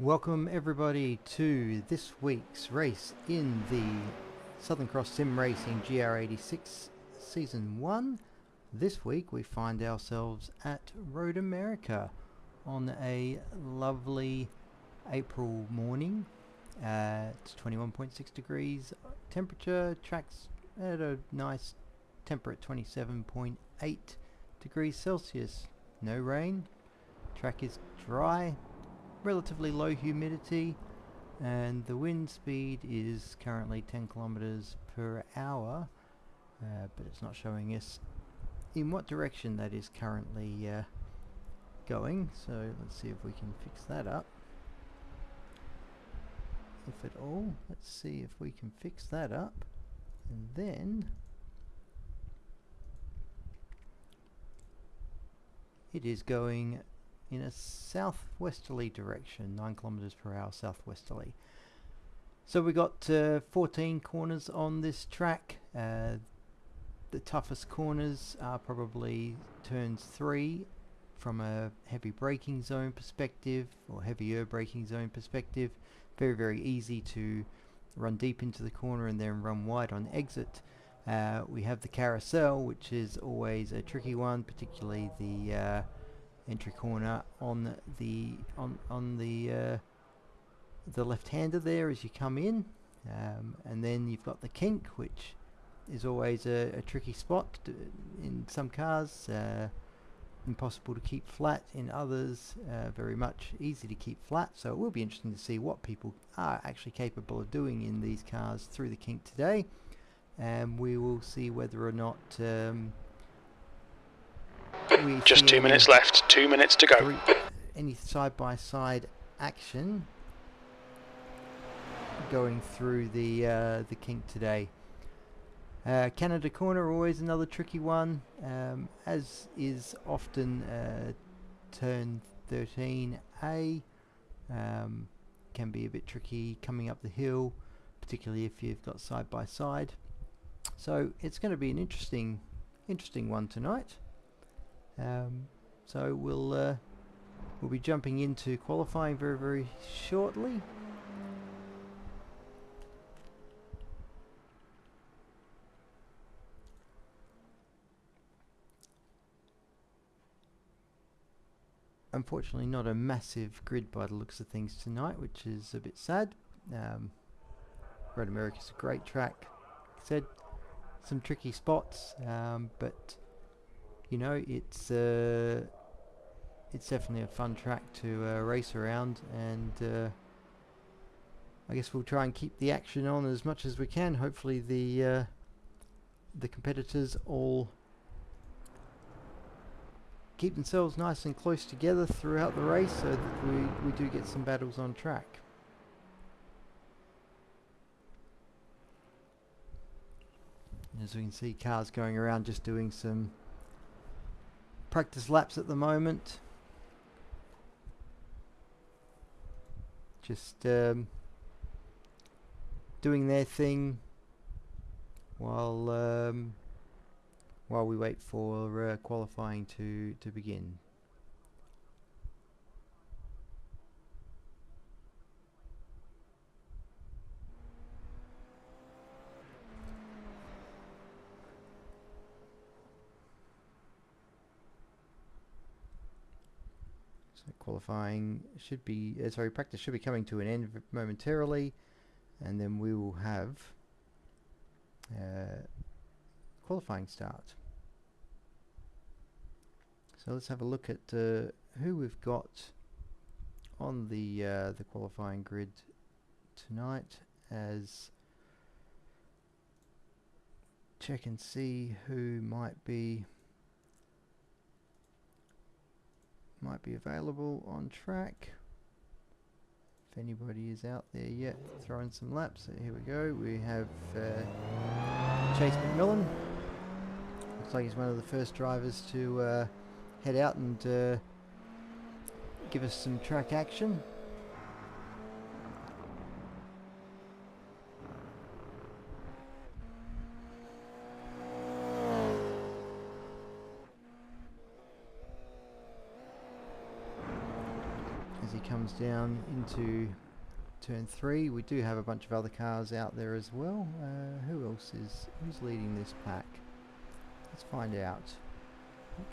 Welcome everybody to this week's race in the Southern Cross Sim Racing GR86 Season 1. This week we find ourselves at Road America on a lovely April morning. It's 21.6 degrees temperature, track's at a nice temperate 27.8 degrees Celsius. No rain, track is dry, relatively low humidity, and the wind speed is currently 10 kilometers per hour, but it's not showing us in what direction that is currently going. So let's see if we can fix that up, if at all. Let's see if we can fix that up, and then it is going in a southwesterly direction, 9 kilometers per hour southwesterly. So we got 14 corners on this track. The toughest corners are probably turns 3 from a heavy braking zone perspective, or heavier braking zone perspective. Very, very easy to run deep into the corner and then run wide on exit. We have the carousel, which is always a tricky one, particularly the entry corner on the left-hander there as you come in, and then you've got the kink, which is always a tricky spot in some cars, impossible to keep flat in others, very much easy to keep flat. So it will be interesting to see what people are actually capable of doing in these cars through the kink today, and we will see whether or not just 2 minutes left, 2 minutes to go. Any side-by-side action going through the kink today. Canada corner, always another tricky one, as is often turn 13A. Can be a bit tricky coming up the hill, particularly if you've got side-by-side. So it's going to be an interesting one tonight. So we'll be jumping into qualifying very, very shortly. Unfortunately, not a massive grid by the looks of things tonight, which is a bit sad. Road America's a great track. Like I said, some tricky spots, but you know, it's definitely a fun track to race around, and I guess we'll try and keep the action on as much as we can. Hopefully the competitors all keep themselves nice and close together throughout the race, so that we do get some battles on track. As we can see, cars going around just doing some practice laps at the moment. Just doing their thing while we wait for qualifying to begin. Qualifying should be, practice should be coming to an end momentarily, and then we will have qualifying start. So let's have a look at who we've got on the qualifying grid tonight, as check and see who might be available on track. If anybody is out there yet throwing some laps. So here we go. We have Chase McMillan. Looks like he's one of the first drivers to head out and give us some track action. comes down into turn 3. We do have a bunch of other cars out there as well. Who's leading this pack? Let's find out.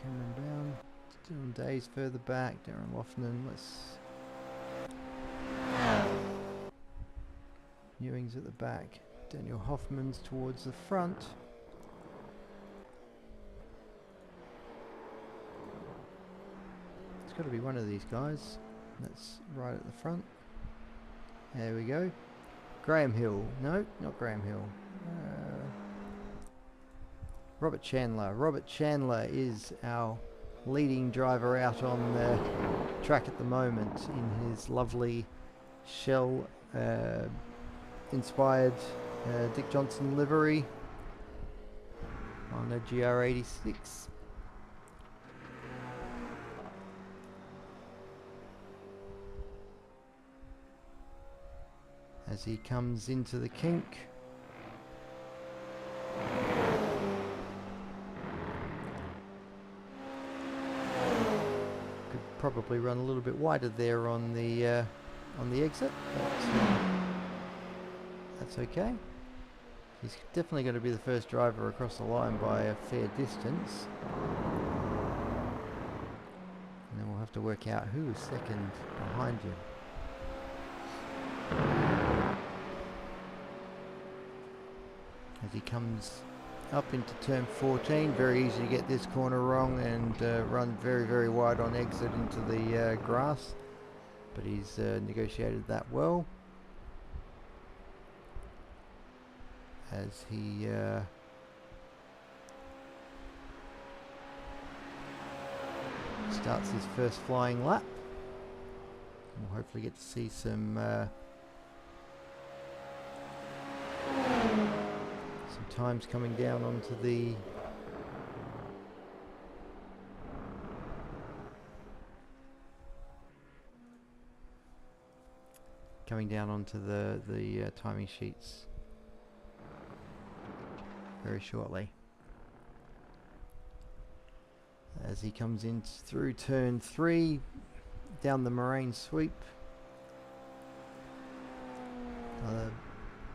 Cameron Brown, Dylan Days further back, Darren Loughnane, Ewing's at the back, Daniel Hoffman's towards the front. It's got to be one of these guys. That's right at the front. There we go. Graham Hill. No, not Graham Hill. Robert Chandler. Robert Chandler is our leading driver out on the track at the moment in his lovely Shell inspired Dick Johnson livery on a GR86. As he comes into the kink, could probably run a little bit wider there on the exit, but that's okay. He's definitely going to be the first driver across the line by a fair distance, and then we'll have to work out who is second behind him. As he comes up into turn 14, very easy to get this corner wrong and run very, very wide on exit into the grass, but he's negotiated that well as he starts his first flying lap. We'll hopefully get to see some times coming down onto the timing sheets very shortly. As he comes in through turn 3 down the moraine sweep,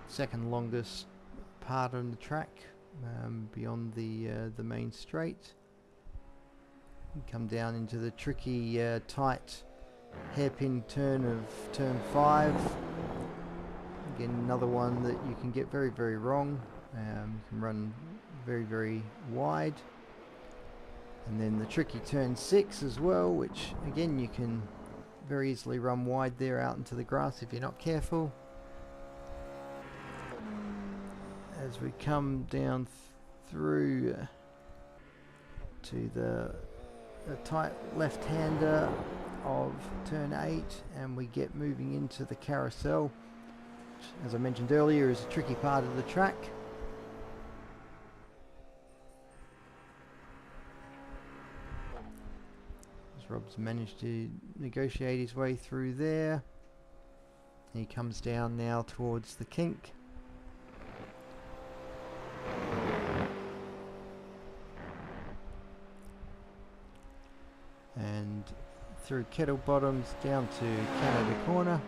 second longest part on the track beyond the main straight. You come down into the tricky tight hairpin turn of turn 5. Again, another one that you can get very, very wrong. You can run very, very wide, and then the tricky turn 6 as well, which again you can very easily run wide there out into the grass if you're not careful. As we come down through to the tight left-hander of turn 8, and we get moving into the carousel, which, as I mentioned earlier, is a tricky part of the track. As Rob's managed to negotiate his way through there, he comes down now towards the kink. And through Kettle Bottoms down to Canada Corner.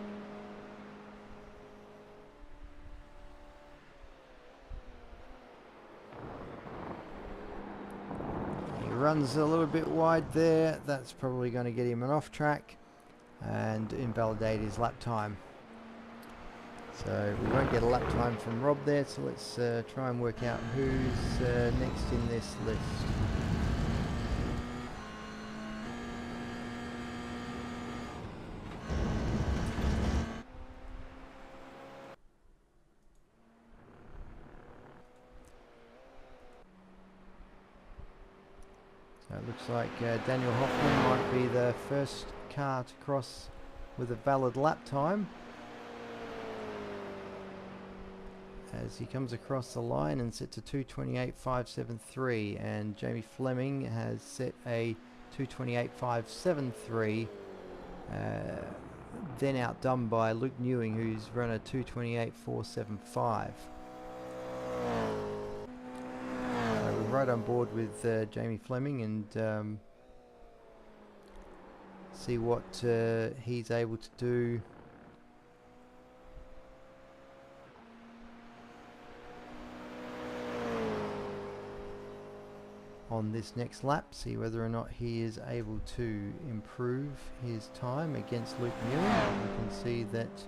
He runs a little bit wide there. That's probably going to get him an off track and invalidate his lap time. So we won't get a lap time from Rob there, so let's try and work out who's next in this list. So it looks like Daniel Hoffman might be the first car to cross with a valid lap time, as he comes across the line and sets a 2:28.573, and Jamie Fleming has set a 2:28.573, then outdone by Luke Newing, who's run a 2:28.475. We're right on board with Jamie Fleming, and see what he's able to do on this next lap, see whether or not he is able to improve his time against Luke Newman. You can see that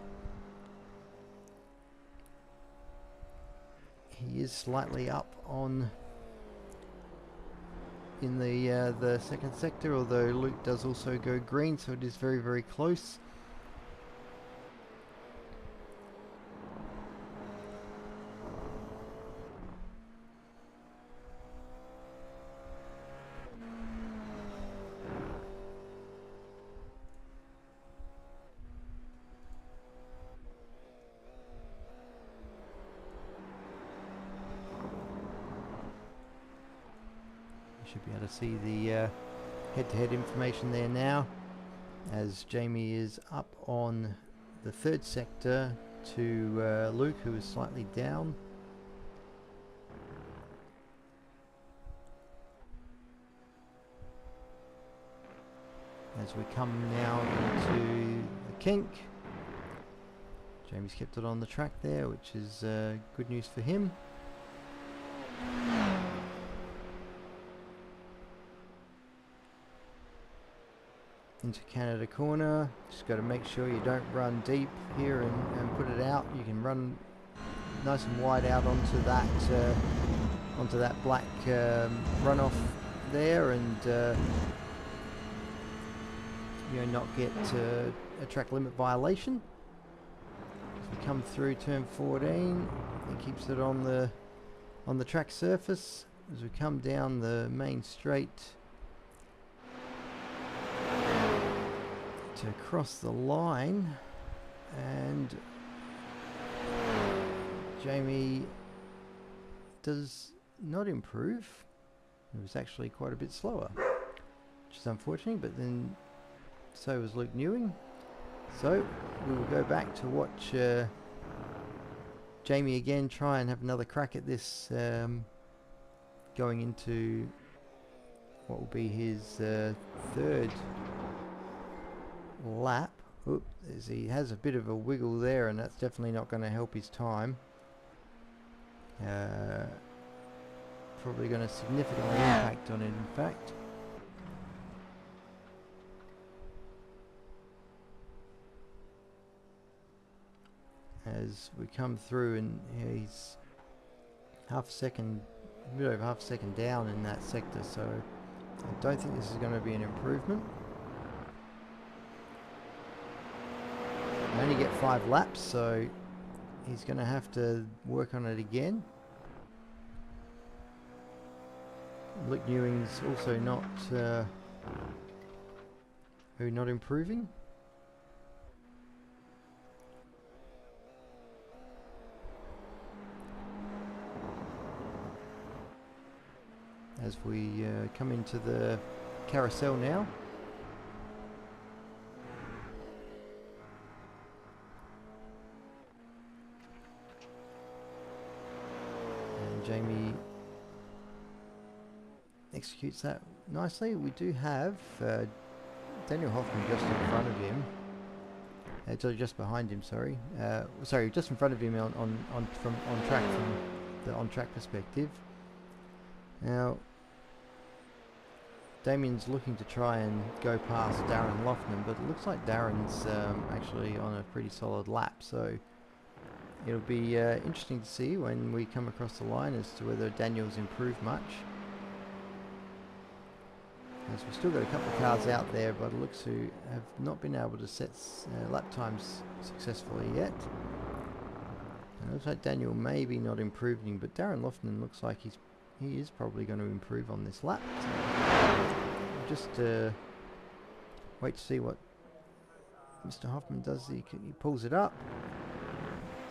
he is slightly up on in the second sector, although Luke does also go green, so it is very, very close. Should be able to see the head-to-head information there now, as Jamie is up on the third sector to Luke, who is slightly down. As we come now into the kink, Jamie's kept it on the track there, which is good news for him. Into Canada corner, just got to make sure you don't run deep here and put it out. You can run nice and wide out onto that black runoff there, and you know, not get a track limit violation. As we come through turn 14, he keeps it on the track surface. As we come down the main straight to cross the line, and Jamie does not improve. It was actually quite a bit slower, which is unfortunate, but then so was Luke Newing. So we will go back to watch Jamie again try and have another crack at this, going into what will be his third lap. Oop, as he has a bit of a wiggle there, and that's definitely not going to help his time. Probably going to significantly impact on it, in fact. As we come through, and he's a bit over half a second down in that sector, so I don't think this is going to be an improvement. I only get 5 laps, so he's going to have to work on it again. Luke Newing's also not improving. As we come into the carousel now. Jamie executes that nicely. We do have Daniel Hoffman just in front of him. Just behind him, sorry. Sorry, just in front of him on track, from the on-track perspective. Now, Damien's looking to try and go past Darren Loughnan, but it looks like Darren's actually on a pretty solid lap, so it'll be interesting to see when we come across the line as to whether Daniel's improved much. As we've still got a couple of cars out there, but it looks to have not been able to set lap times successfully yet. And it looks like Daniel may be not improving, but Darren Loughnan looks like he is probably going to improve on this lap. So just wait to see what Mr. Hoffman does. He pulls it up.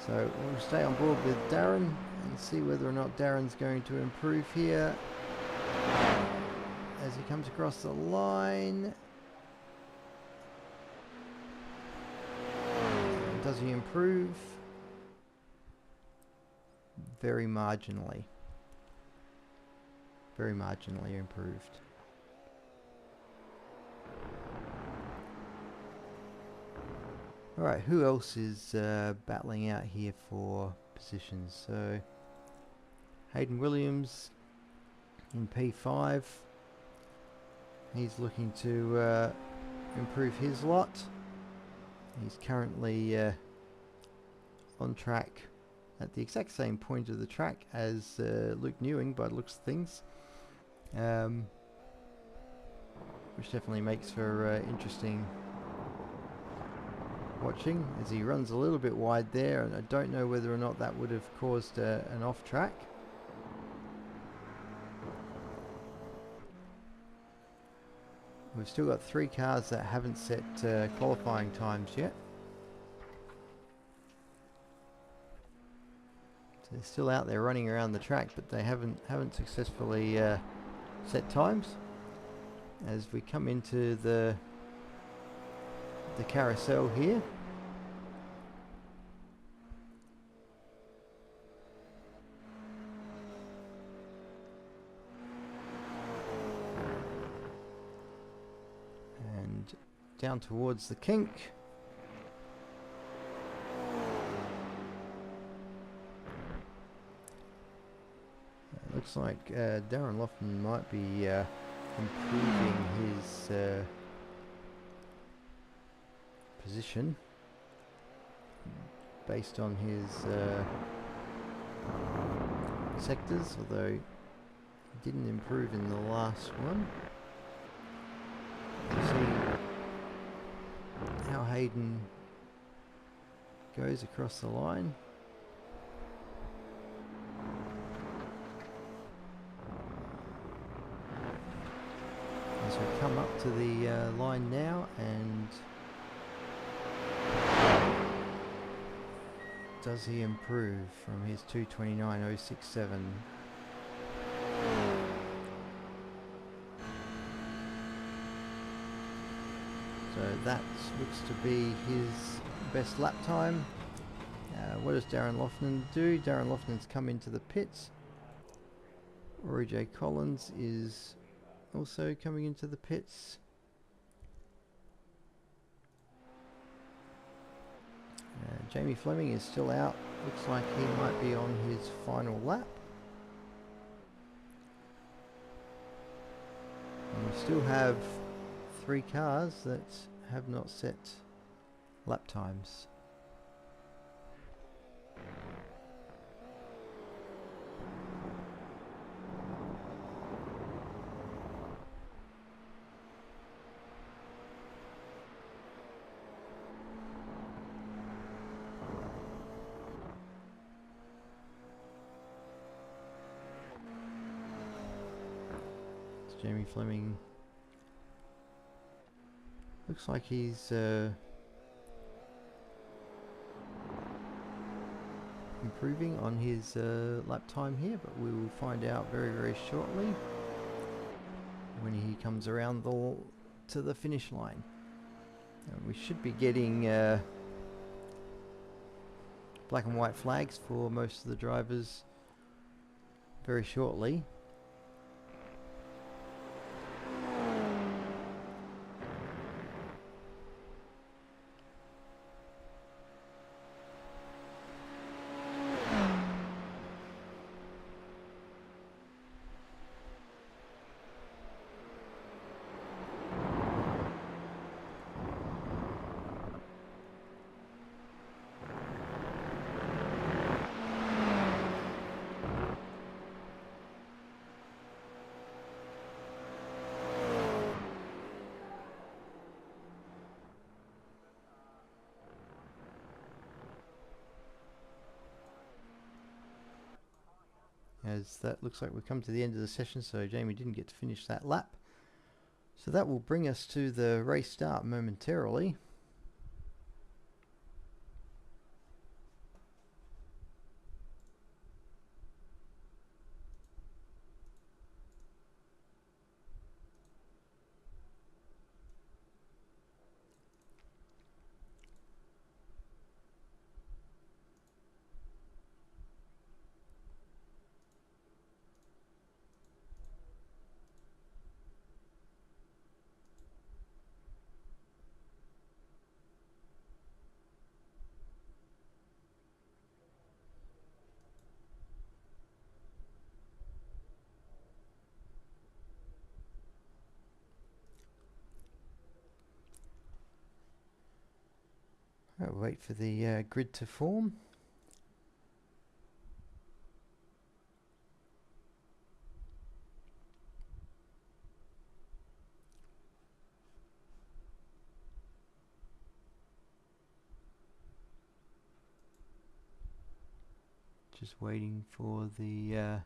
So we'll stay on board with Darren and see whether or not Darren's going to improve here as he comes across the line. Does he improve? Very marginally. Very marginally improved. Alright, who else is battling out here for positions? So, Hayden Williams in P5. He's looking to improve his lot. He's currently on track at the exact same point of the track as Luke Newing by the looks of things. Which definitely makes for interesting watching as he runs a little bit wide there, and I don't know whether or not that would have caused an off track. We've still got 3 cars that haven't set qualifying times yet. So they're still out there running around the track, but they haven't successfully set times. As we come into the carousel here. And down towards the kink. Looks like Darren Lofton might be improving his position based on his sectors, although he didn't improve in the last one. We'll see how Hayden goes across the line. As we come up to the line now, and does he improve from his 2:29.067? So that looks to be his best lap time. What does Darren Lofton do? Darren Lofton's come into the pits. Rory J. Collins is also coming into the pits. Jamie Fleming is still out. Looks like he might be on his final lap. And we still have 3 cars that have not set lap times. Jamie Fleming looks like he's improving on his lap time here, but we will find out very, very shortly when he comes around to the finish line. We should be getting black and white flags for most of the drivers very shortly. As that looks like we've come to the end of the session, so Jamie didn't get to finish that lap. So that will bring us to the race start momentarily. I'll wait for the grid to form. Just waiting for the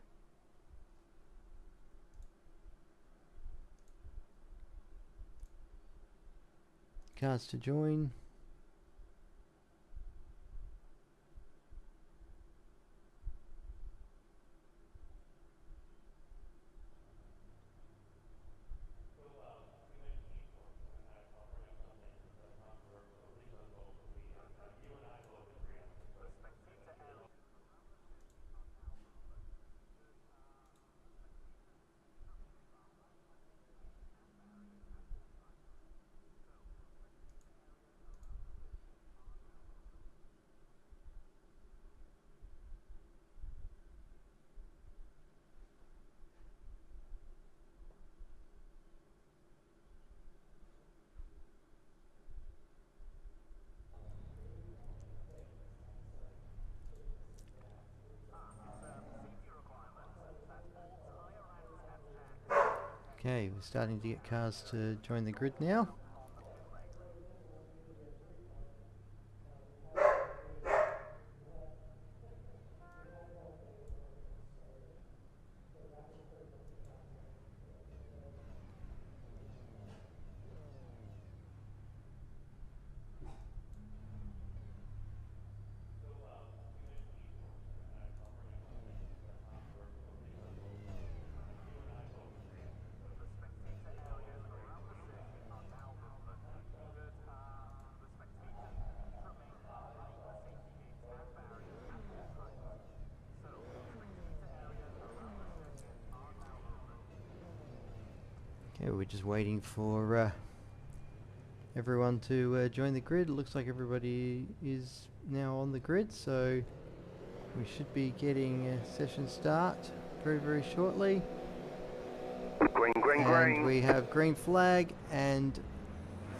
cars to join. Okay, we're starting to get cars to join the grid now. Okay, we're just waiting for everyone to join the grid. It looks like everybody is now on the grid, so we should be getting a session start very, very shortly. Green, green, and green. We have green flag, and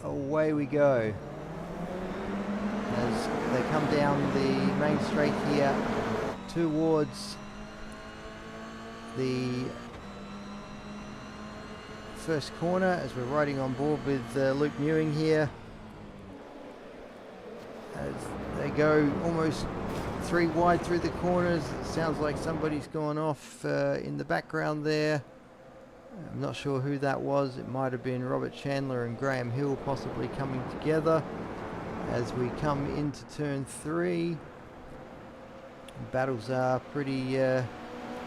away we go. As they come down the main straight here towards the first corner, as we're riding on board with Luke Mewing here, as they go almost 3 wide through the corners. It sounds like somebody's gone off in the background there. I'm not sure who that was. It might have been Robert Chandler and Graham Hill possibly coming together as we come into turn 3. Battles are pretty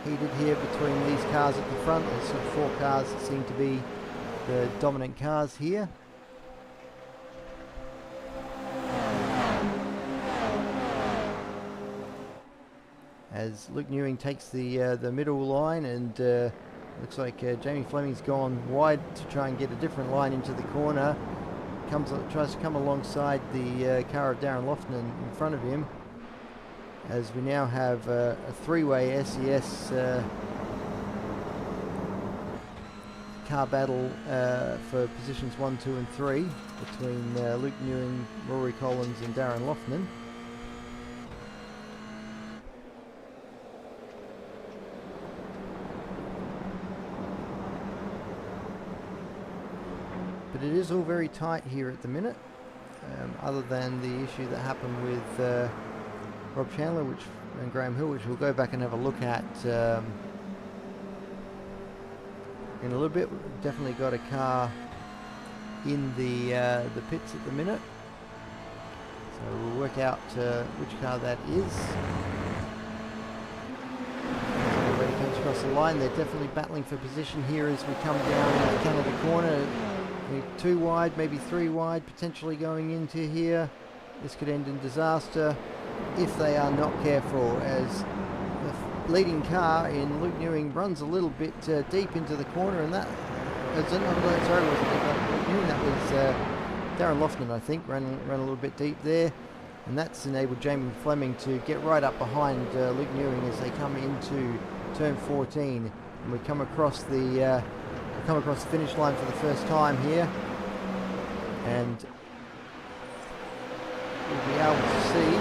heated here between these cars at the front. There's sort of 4 cars that seem to be the dominant cars here. As Luke Mewing takes the middle line, and looks like Jamie Fleming's gone wide to try and get a different line into the corner. Tries to come alongside the car of Darren Lofton in front of him, as we now have a 3-way SCS car battle for positions 1, 2 and 3 between Luke Mewing, Rory Collins and Darren Lofton. But it is all very tight here at the minute, other than the issue that happened with Rob Chandler and Graham Hill, which we'll go back and have a look at in a little bit. We've definitely got a car in the pits at the minute, so we'll work out which car that is. Everybody comes across the line. They're definitely battling for position here as we come down Canada corner. 2 wide, maybe 3 wide, potentially going into here. This could end in disaster if they are not careful, as the leading car in Luke Mewing runs a little bit deep into the corner, and that was Luke Mewing, that was Darren Lofton, I think, ran a little bit deep there, and that's enabled Jamie Fleming to get right up behind Luke Mewing as they come into turn 14, and we come across the finish line for the first time here, and we'll be able to see.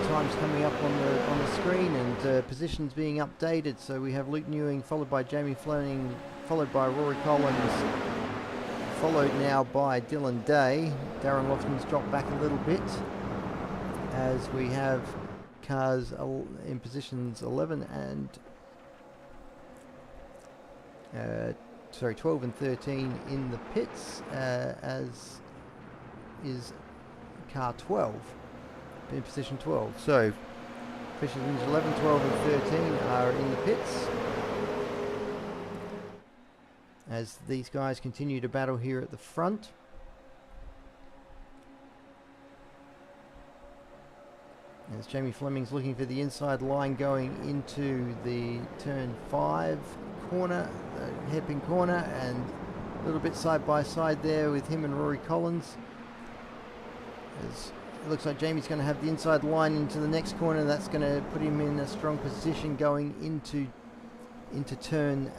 Times coming up on the screen and positions being updated. So we have Luke Newing followed by Jamie Fleming, followed by Rory Collins, followed now by Dylan Day. Darren Lofton's dropped back a little bit as we have cars in positions 11 and 12 and 13 in the pits, as is car 12 in position 12. So positions 11, 12 and 13 are in the pits as these guys continue to battle here at the front. As Jamie Fleming's looking for the inside line going into the turn 5 corner, hairpin corner, and a little bit side by side there with him and Rory Collins. As it looks like Jamie's going to have the inside line into the next corner. That's going to put him in a strong position going into turn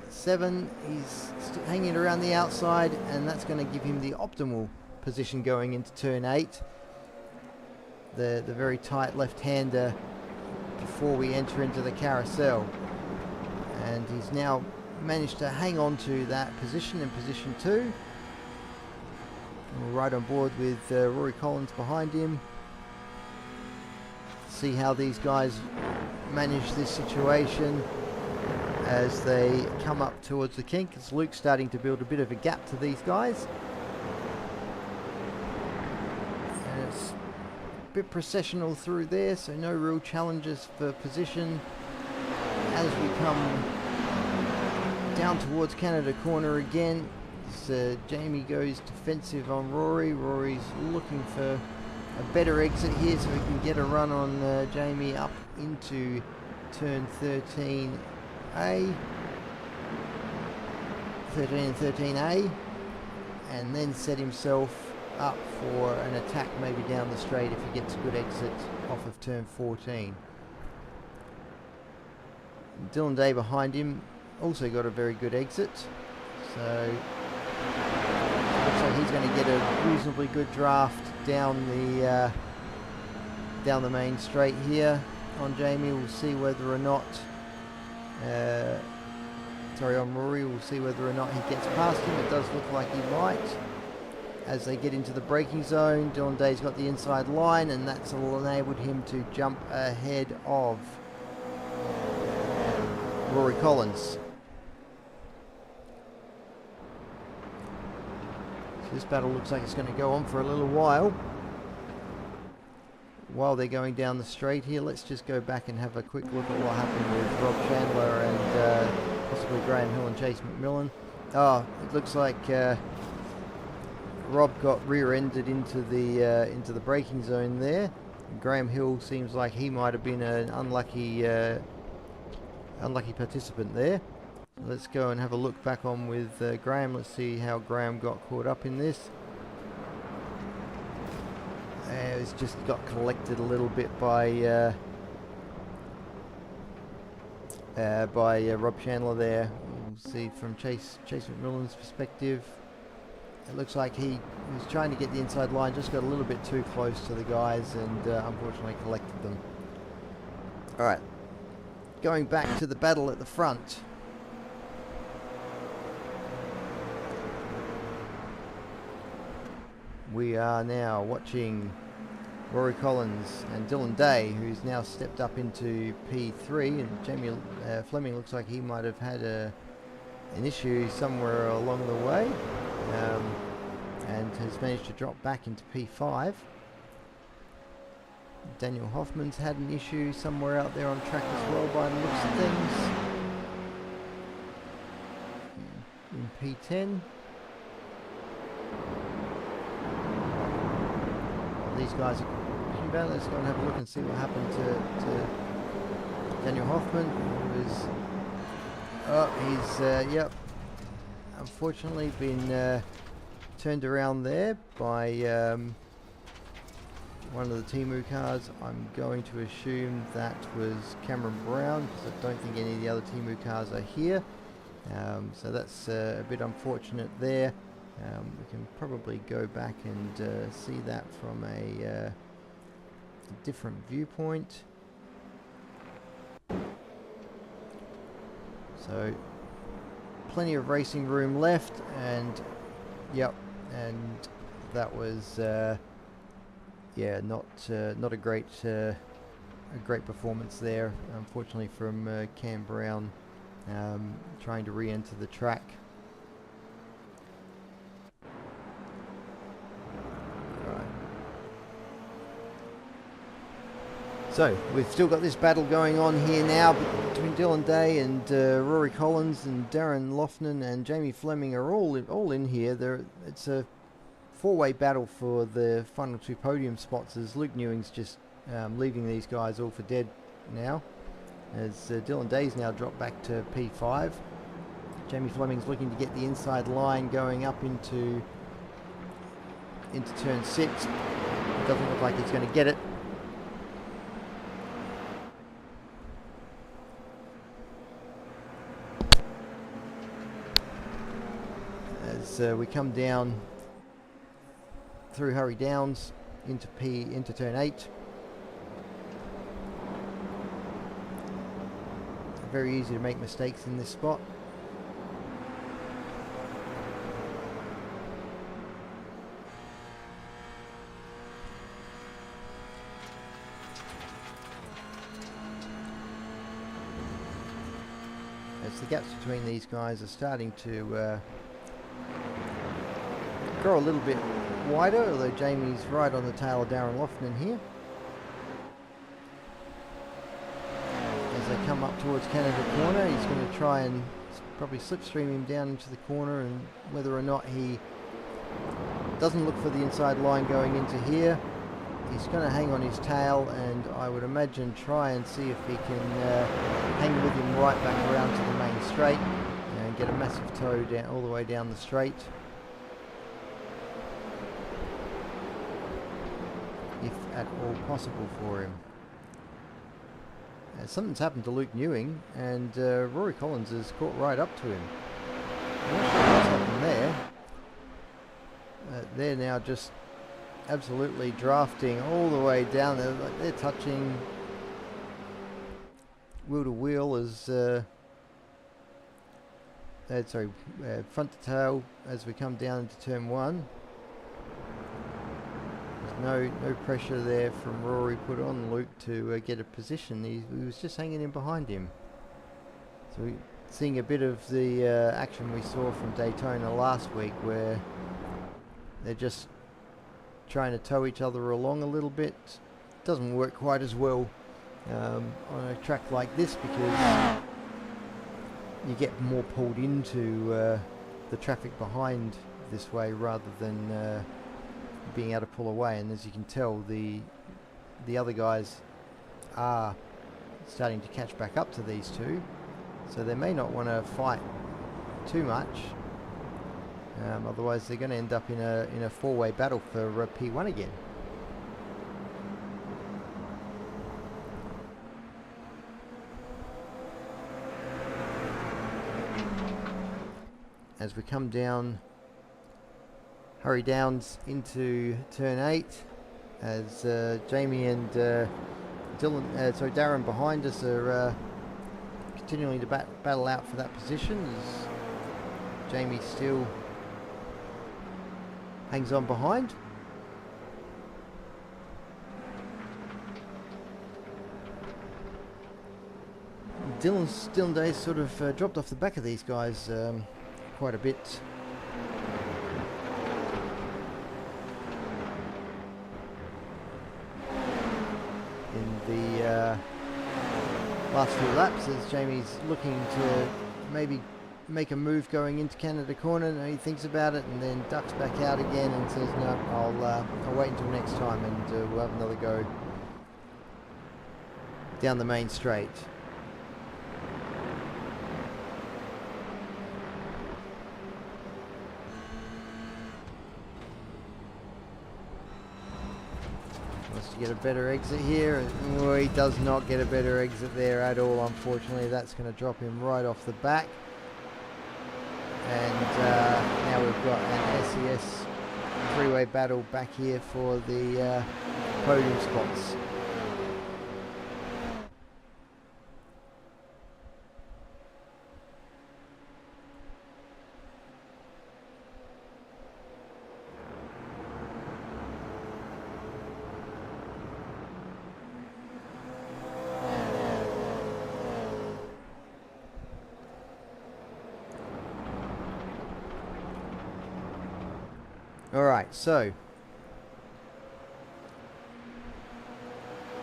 7. He's hanging around the outside, and that's going to give him the optimal position going into turn 8. The very tight left-hander before we enter into the carousel, and he's now managed to hang on to that position in position 2. We're right on board with Rory Collins behind him. See how these guys manage this situation as they come up towards the kink. As Luke's starting to build a bit of a gap to these guys, and it's bit processional through there, so no real challenges for position. As we come down towards Canada corner again, Jamie goes defensive on Rory. Rory's looking for a better exit here so he can get a run on Jamie up into turn 13A, 13 and 13A, and then set himself up for an attack maybe down the straight if he gets a good exit off of turn 14. Dylan Day behind him also got a very good exit, so looks like he's going to get a reasonably good draft down the main straight here on Jamie. We'll see whether or not on Rory, we'll see whether or not he gets past him. It does look like he might. As they get into the braking zone, Dylan Day's got the inside line, and that's enabled him to jump ahead of Rory Collins. So this battle looks like it's going to go on for a little while. While they're going down the straight here, let's just go back and have a quick look at what happened with Rob Chandler and possibly Graham Hill and Chase McMillan. Oh, it looks like Rob got rear-ended into the braking zone there. Graham Hill seems like he might have been an unlucky participant there. So let's go and have a look back on with Graham. Let's see how Graham got caught up in this. It's just got collected a little bit by Rob Chandler there. We'll see from Chase McMillan's perspective. It looks like he was trying to get the inside line, just got a little bit too close to the guys and unfortunately collected them. Alright, going back to the battle at the front. We are now watching Rory Collins and Dylan Day, who's now stepped up into P3, and Jamie Fleming looks like he might have had an issue somewhere along the way. And has managed to drop back into P5. Daniel Hoffman's had an issue somewhere out there on track as well by the looks of things. In P10. These guys are pushing back. Let's go and have a look and see what happened to Daniel Hoffman. He's unfortunately been turned around there by one of the Temu cars. I'm going to assume that was Cameron Brown, because I don't think any of the other Temu cars are here. So that's a bit unfortunate there. We can probably go back and see that from a different viewpoint. So plenty of racing room left, and yep, and that was yeah, not a great performance there, unfortunately, from Cam Brown, trying to re-enter the track. So we've still got this battle going on here now between Dylan Day and Rory Collins, and Darren Loughnan and Jamie Fleming are all in here. It's a four-way battle for the final two podium spots, as Luke Newing's just leaving these guys all for dead now, as Dylan Day's now dropped back to P5. Jamie Fleming's looking to get the inside line going up into turn 6. It doesn't look like he's going to get it. As we come down through Hurry Downs into turn 8. Very easy to make mistakes in this spot. As the gaps between these guys are starting to grow a little bit wider, although Jamie's right on the tail of Darren Loughnan here. As they come up towards Canada Corner, he's going to try and probably slipstream him down into the corner, and whether or not he doesn't look for the inside line going into here, he's going to hang on his tail, and I would imagine try and see if he can hang with him right back around to the main straight and get a massive tow down all the way down the straight, if at all possible for him. Something's happened to Luke Newing, and Rory Collins has caught right up to him. I'm not sure what's happened there. They're now just absolutely drafting all the way down there. They're touching wheel to wheel as front to tail as we come down into turn 1. There's no pressure there from Rory put on Luke to get a position. He was just hanging in behind him. So we're seeing a bit of the action we saw from Daytona last week, where they're just trying to tow each other along a little bit. Doesn't work quite as well on a track like this, because you get more pulled into the traffic behind this way rather than being able to pull away. And as you can tell, the other guys are starting to catch back up to these two, so they may not want to fight too much. Otherwise they're going to end up in a four-way battle for P1 again. As we come down Hurry Downs into turn 8, as Jamie and Darren behind us are continuing to battle out for that position, as Jamie still hangs on behind. Dylan Day sort of dropped off the back of these guys quite a bit. In the last few laps, as Jamie's looking to maybe make a move going into Canada Corner, and he thinks about it and then ducks back out again and says, no, I'll wait until next time, and we'll have another go down the main straight. Wants to get a better exit here. Oh, he does not get a better exit there at all, unfortunately. That's going to drop him right off the back. And now we've got an SCS three-way battle back here for the podium spots. Alright, so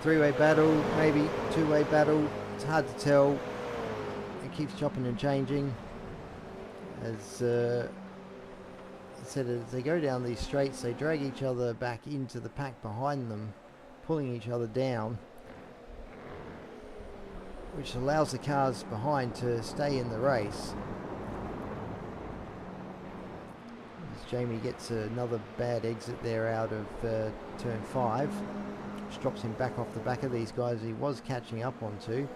three-way battle, maybe two-way battle, it's hard to tell. It keeps chopping and changing. As I said, as they go down these straights, they drag each other back into the pack behind them, pulling each other down, which allows the cars behind to stay in the race. Jamie gets another bad exit there out of turn 5, which drops him back off the back of these guys he was catching up onto.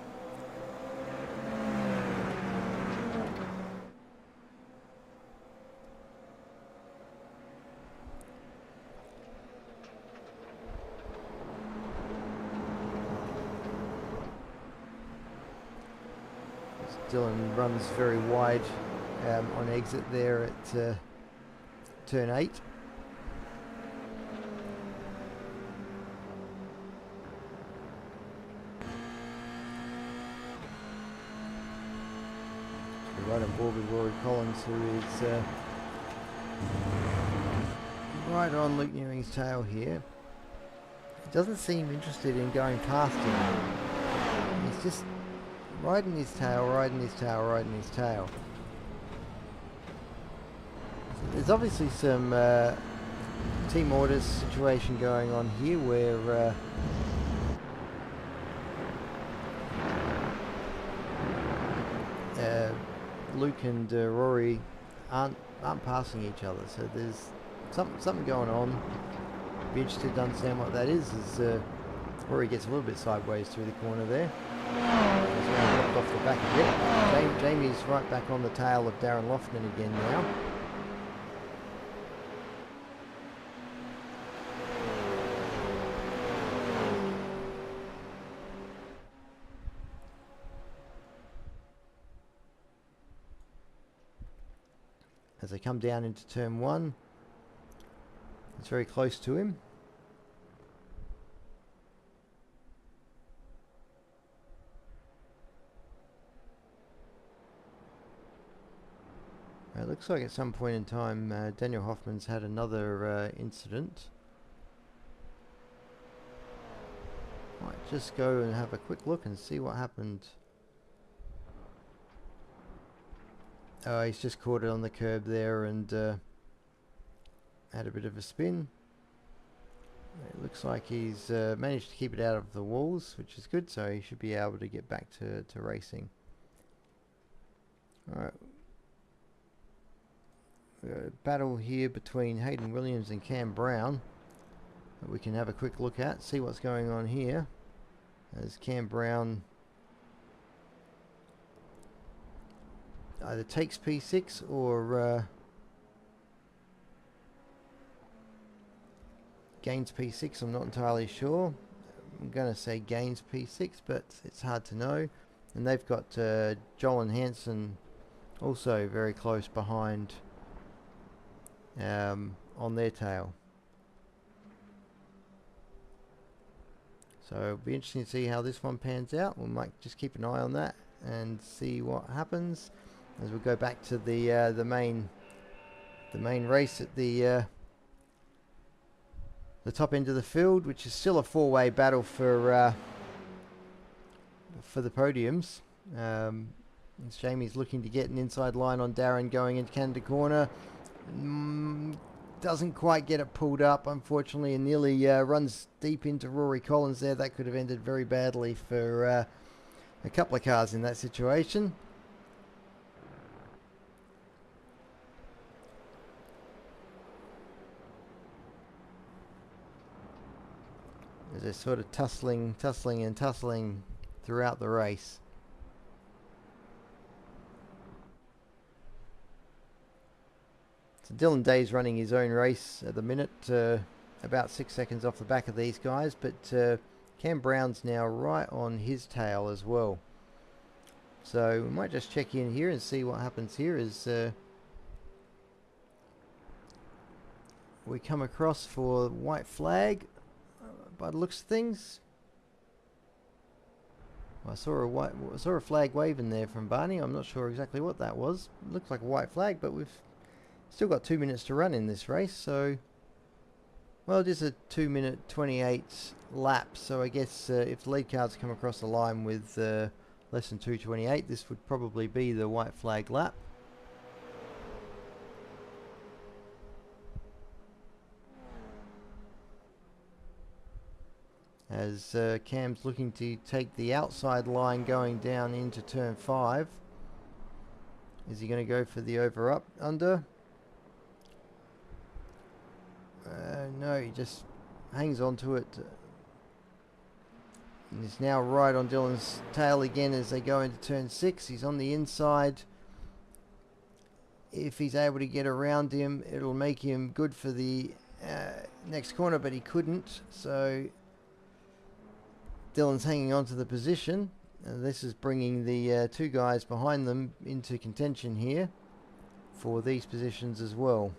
Dylan runs very wide on exit there at turn 8. We're right on board with Rory Collins, who is right on Luke Nearing's tail here. He doesn't seem interested in going past him. He's just riding his tail, riding his tail, riding his tail. There's obviously some team orders situation going on here where Luke and Rory aren't passing each other, so there's something going on. Be interested to understand what that is. As Rory gets a little bit sideways through the corner there. He's dropped off the back a bit. Jamie's right back on the tail of Darren Lofton again now. As they come down into turn 1, it's very close to him. It looks like at some point in time Daniel Hoffman's had another incident. Might just go and have a quick look and see what happened. Oh, he's just caught it on the curb there and had a bit of a spin. It looks like he's managed to keep it out of the walls, which is good, so he should be able to get back to racing. Alright. A battle here between Hayden Williams and Cam Brown that we can have a quick look at, see what's going on here. As Cam Brown either takes P6 or gains P6, I'm not entirely sure. I'm going to say gains P6, but it's hard to know. And they've got Joel and Hansen also very close behind on their tail. So it'll be interesting to see how this one pans out. We might just keep an eye on that and see what happens as we go back to the main race at the top end of the field, which is still a four-way battle for the podiums. As Jamie's looking to get an inside line on Darren going into Canada Corner. Doesn't quite get it pulled up, unfortunately, and nearly runs deep into Rory Collins there. That could have ended very badly for a couple of cars in that situation. They're sort of tussling throughout the race. So Dylan Day's running his own race at the minute, about 6 seconds off the back of these guys, but Cam Brown's now right on his tail as well. So we might just check in here and see what happens here as we come across for white flag by the looks of things. I saw a flag waving there from Barney. I'm not sure exactly what that was. It looks like a white flag, but we've still got 2 minutes to run in this race, so well, it is a 2-minute 28 lap, so I guess if the lead cars come across the line with less than 2:28, this would probably be the white flag lap. As Cam's looking to take the outside line going down into turn 5. Is he going to go for the over-up under? No, he just hangs on to it. And he's now right on Dylan's tail again as they go into turn 6. He's on the inside. If he's able to get around him, it'll make him good for the next corner, but he couldn't. So Dylan's hanging on to the position. This is bringing the two guys behind them into contention here for these positions as well.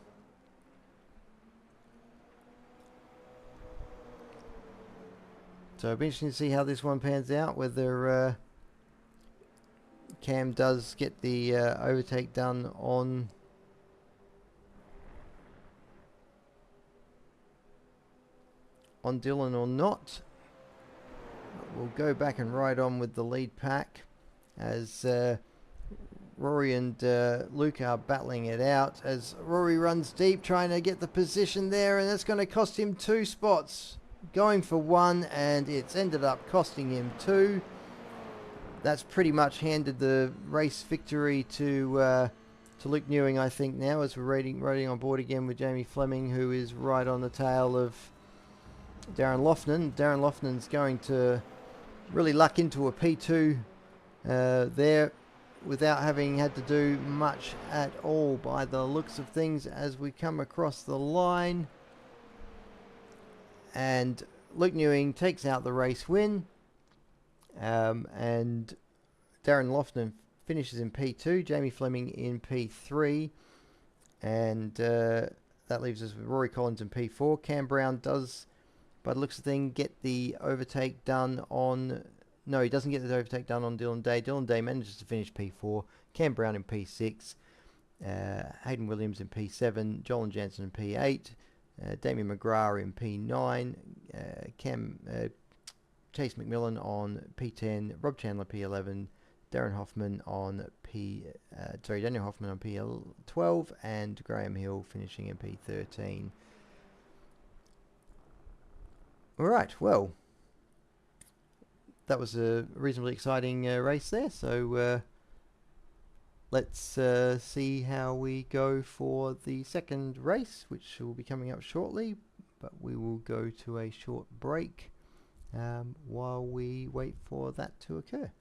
So it'll be interesting to see how this one pans out, whether Cam does get the overtake done on Dylan or not. We'll go back and ride on with the lead pack as Rory and Luke are battling it out as Rory runs deep trying to get the position there, and that's going to cost him 2 spots. Going for 1, and it's ended up costing him 2. That's pretty much handed the race victory to Luke Newing, I think, now, as we're riding on board again with Jamie Fleming, who is right on the tail of Darren Loughnan. Darren Loughnan's going to really luck into a P2 there without having had to do much at all by the looks of things as we come across the line. And Luke Newing takes out the race win, and Darren Loughnan finishes in P2, Jamie Fleming in P3, and that leaves us with Rory Collins in P4. Cam Brown does, by the looks of things, get the overtake done on... No, he doesn't get the overtake done on Dylan Day. Dylan Day manages to finish P4, Cam Brown in P6, Hayden Williams in P7, Joel Jansen in P8, Damien McGrath in P9, Chase McMillan on P10, Rob Chandler P11, Daniel Hoffman on P12, and Graham Hill finishing in P13. Alright, well, that was a reasonably exciting race there, so let's see how we go for the second race, which will be coming up shortly, but we will go to a short break while we wait for that to occur.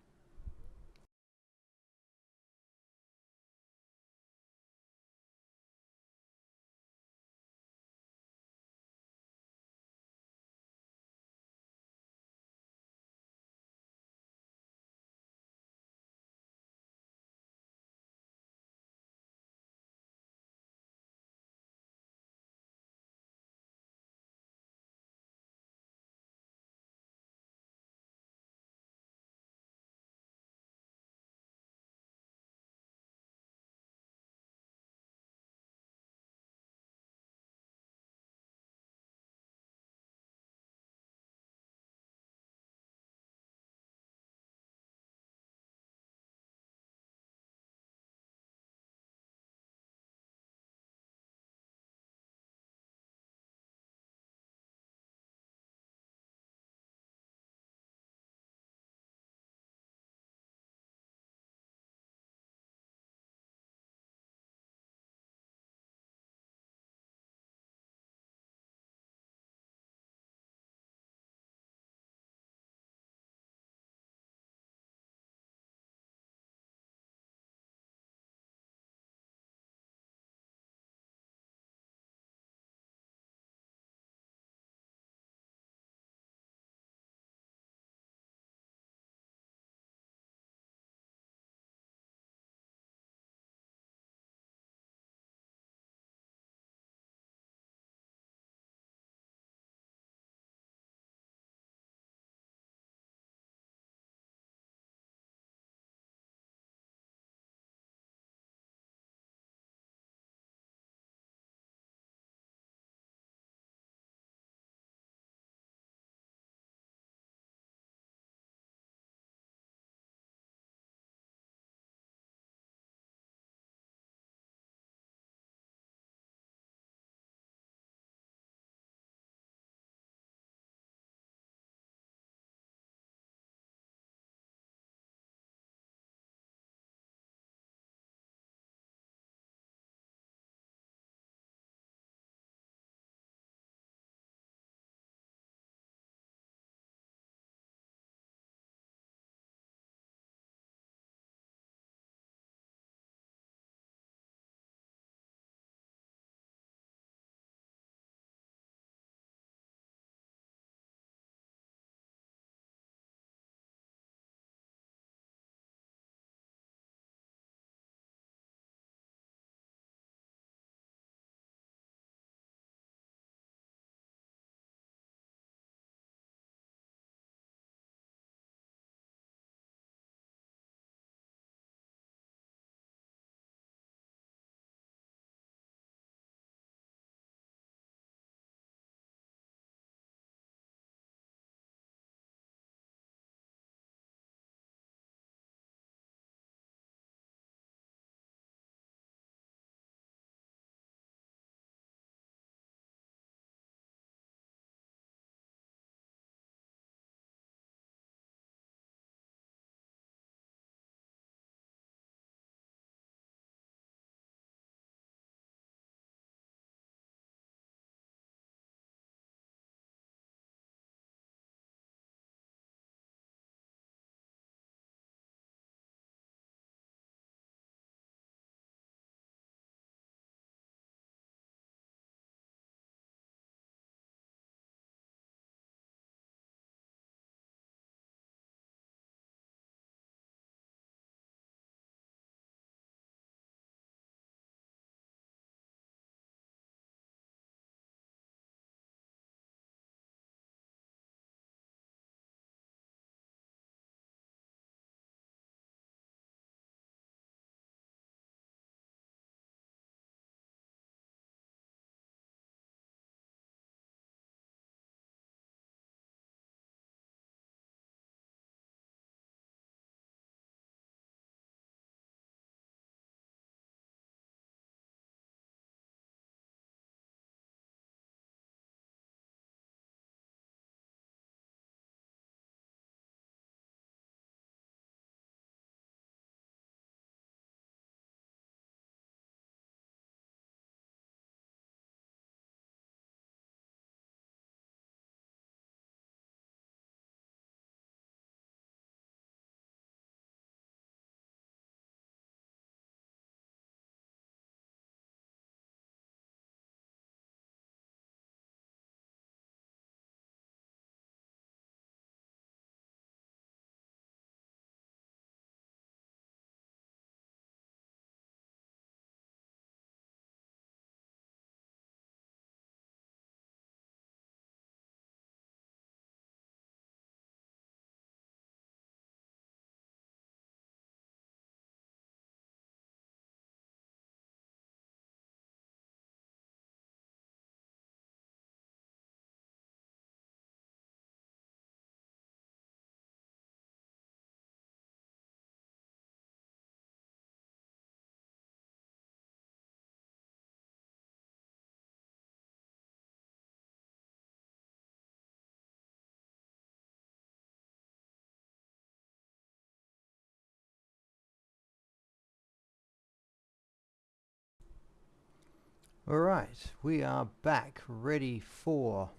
Alright, we are back ready for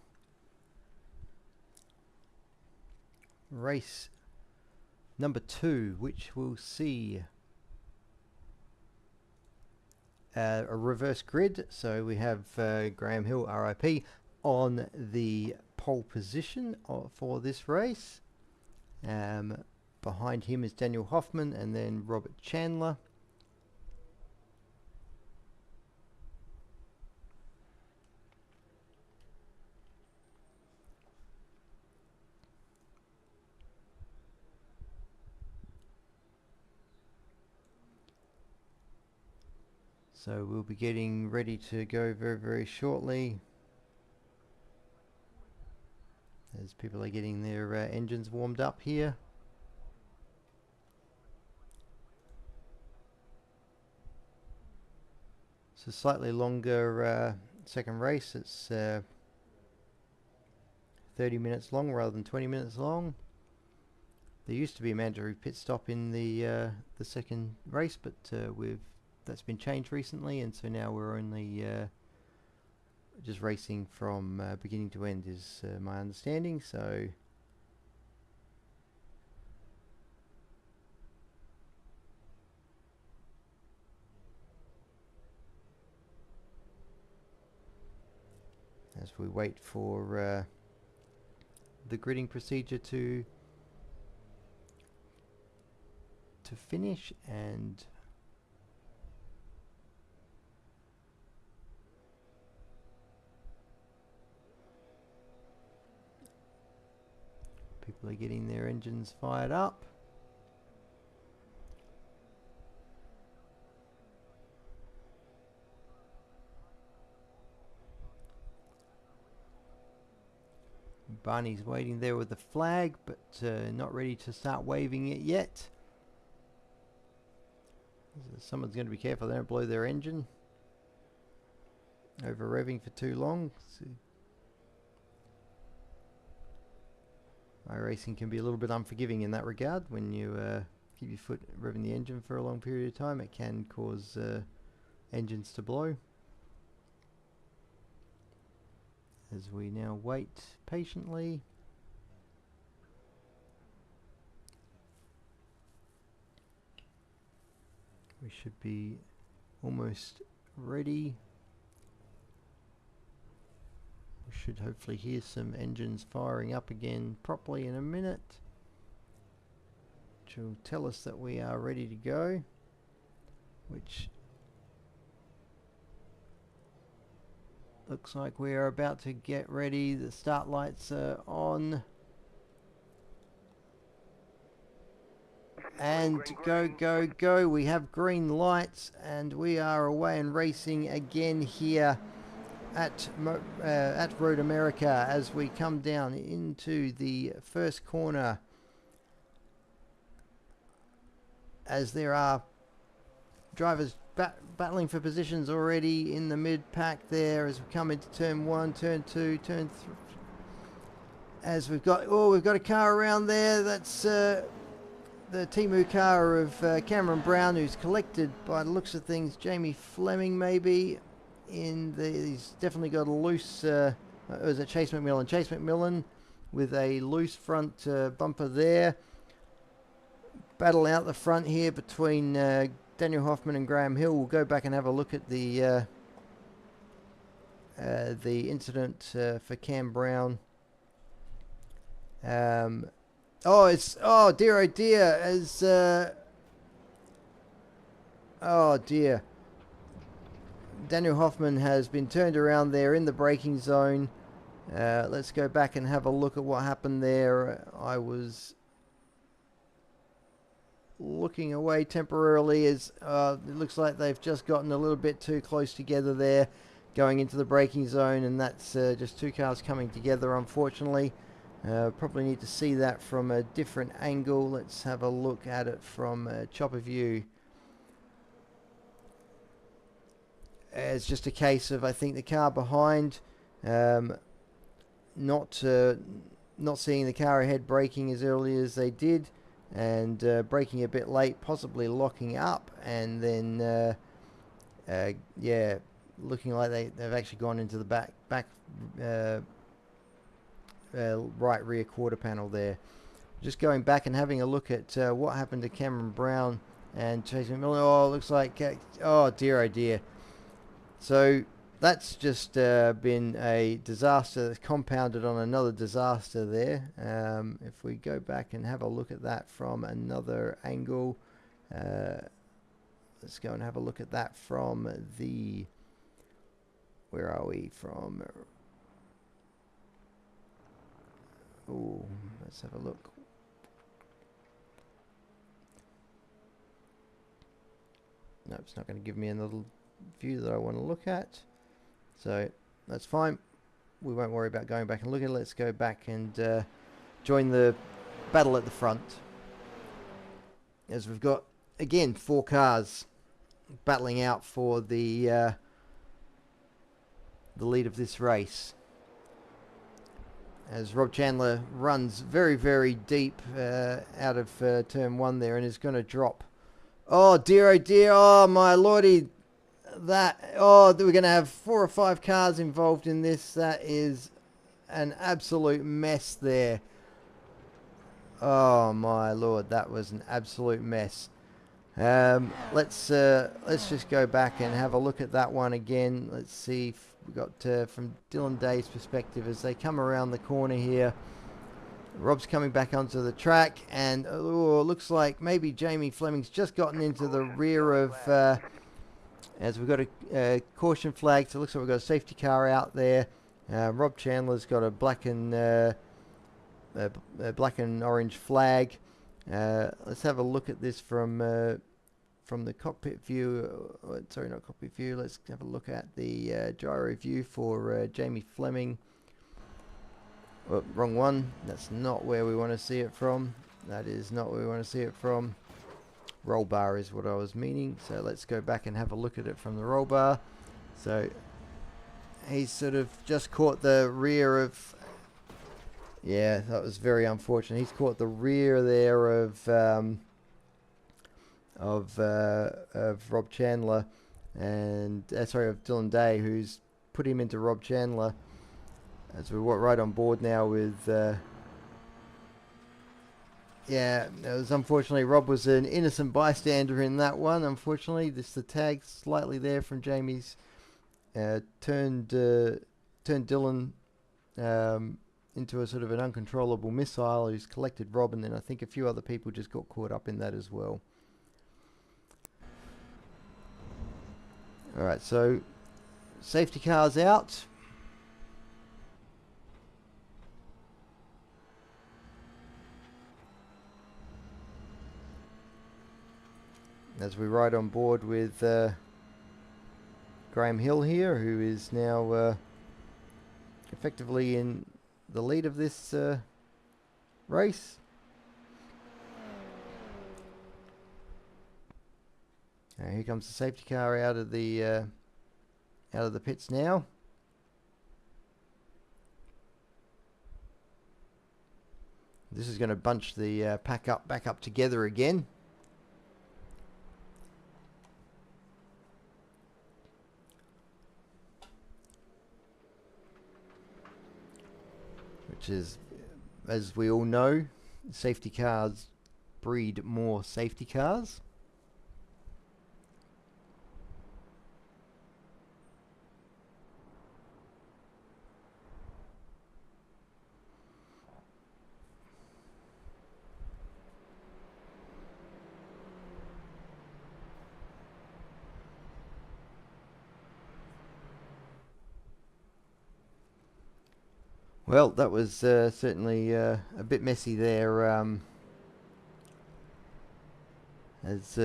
race number 2, which will see a reverse grid. So we have Graham Hill, RIP, on the pole position for this race. Behind him is Daniel Hoffman and then Robert Chandler. So we'll be getting ready to go very, very shortly, as people are getting their engines warmed up here. It's a slightly longer second race. It's 30 minutes long rather than 20 minutes long. There used to be a mandatory pit stop in the second race, but that's been changed recently, and so now we're only just racing from beginning to end, is my understanding. So as we wait for the gridding procedure to finish, and people are getting their engines fired up. Barney's waiting there with the flag, but not ready to start waving it yet. Someone's going to be careful they don't blow their engine over revving for too long. So iRacing can be a little bit unforgiving in that regard. When you keep your foot revving the engine for a long period of time, it can cause engines to blow. As we now wait patiently. We should be almost ready. We should hopefully hear some engines firing up again properly in a minute, which will tell us that we are ready to go, which looks like we are about to get ready. The start lights are on. And go. We have green lights, and we are away and racing again here at Road America as we come down into the first corner, as there are drivers battling for positions already in the mid pack there as we come into turn 1, turn 2, turn 3. As we've got a car around there. That's the Timu car of Cameron Brown, who's collected, by the looks of things, Jamie Fleming maybe. He's definitely got a loose, it was a Chase McMillan. Chase McMillan with a loose front bumper there. Battle out the front here between Daniel Hoffman and Graham Hill. We'll go back and have a look at the incident for Cam Brown. Oh dear, as oh dear, Daniel Hoffman has been turned around there in the braking zone. Let's go back and have a look at what happened there. I was looking away temporarily as it looks like they've just gotten a little bit too close together there going into the braking zone, and that's just two cars coming together, unfortunately. Probably need to see that from a different angle. Let's have a look at it from a chopper view. It's just a case of, I think, the car behind not seeing the car ahead braking as early as they did, and braking a bit late, possibly locking up, and then yeah, looking like they've actually gone into the back right rear quarter panel there. Just going back and having a look at what happened to Cameron Brown and Chase McMillan. Oh, looks like, oh dear. So that's just been a disaster that's compounded on another disaster there. If we go back and have a look at that from another angle, let's go and have a look at that from the, where are we from? Oh, let's have a look. No, it's not going to give me another view that I want to look at. So that's fine. We won't worry about going back and looking. Let's go back and join the battle at the front. As we've got, again, 4 cars battling out for the lead of this race. As Rob Chandler runs very, very deep out of turn 1 there and is going to drop. Oh dear, oh my lordy. We're going to have 4 or 5 cars involved in this. That is an absolute mess there. Oh my lord, that was an absolute mess. Let's just go back and have a look at that one again. Let's see if we got from Dylan Day's perspective as they come around the corner here. Rob's coming back onto the track, and looks like maybe Jamie Fleming's just gotten into the rear of, as we've got a caution flag, so it looks like we've got a safety car out there. Rob Chandler's got a black and orange flag. Let's have a look at this from the cockpit view. Sorry, not cockpit view. Let's have a look at the gyro view for Jamie Fleming. Oh, wrong one. That's not where we want to see it from. That is not where we want to see it from. Roll bar is what I was meaning. So let's go back and have a look at it from the roll bar. So he's sort of just caught the rear of... Yeah, that was very unfortunate. He's caught the rear there of Rob Chandler and sorry, of Dylan Day, who's put him into Rob Chandler. As we're right on board now with, yeah, it was unfortunately Rob was an innocent bystander in that one. Unfortunately, the tag slightly there from Jamie's turned Dylan into a sort of an uncontrollable missile who's collected Rob, and then I think a few other people just got caught up in that as well. All right, so safety cars out. As we ride on board with Graham Hill here, who is now effectively in the lead of this race. Here comes the safety car out of the pits now. This is going to bunch the pack back up together again. Which is, as we all know, safety cars breed more safety cars. Well, that was certainly a bit messy there, as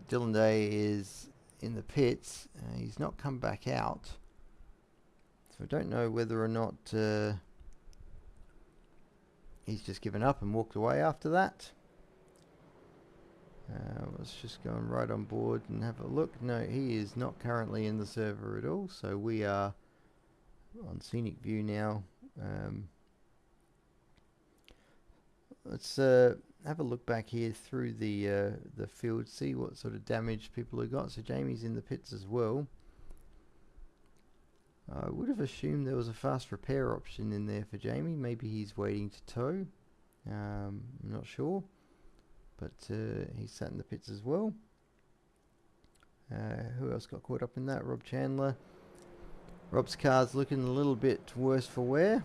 Dylan Day is in the pits. He's not come back out, so I don't know whether or not he's just given up and walked away after that. Let's just go and right on board and have a look. No, he is not currently in the server at all, so we are on scenic view now. Let's have have a look back here through the field, see what sort of damage people have got. So Jamie's in the pits as well. I would have assumed there was a fast repair option in there for Jamie. Maybe he's waiting to tow. I'm not sure. But he's sat in the pits as well. Who else got caught up in that? Rob Chandler. Rob's car's looking a little bit worse for wear.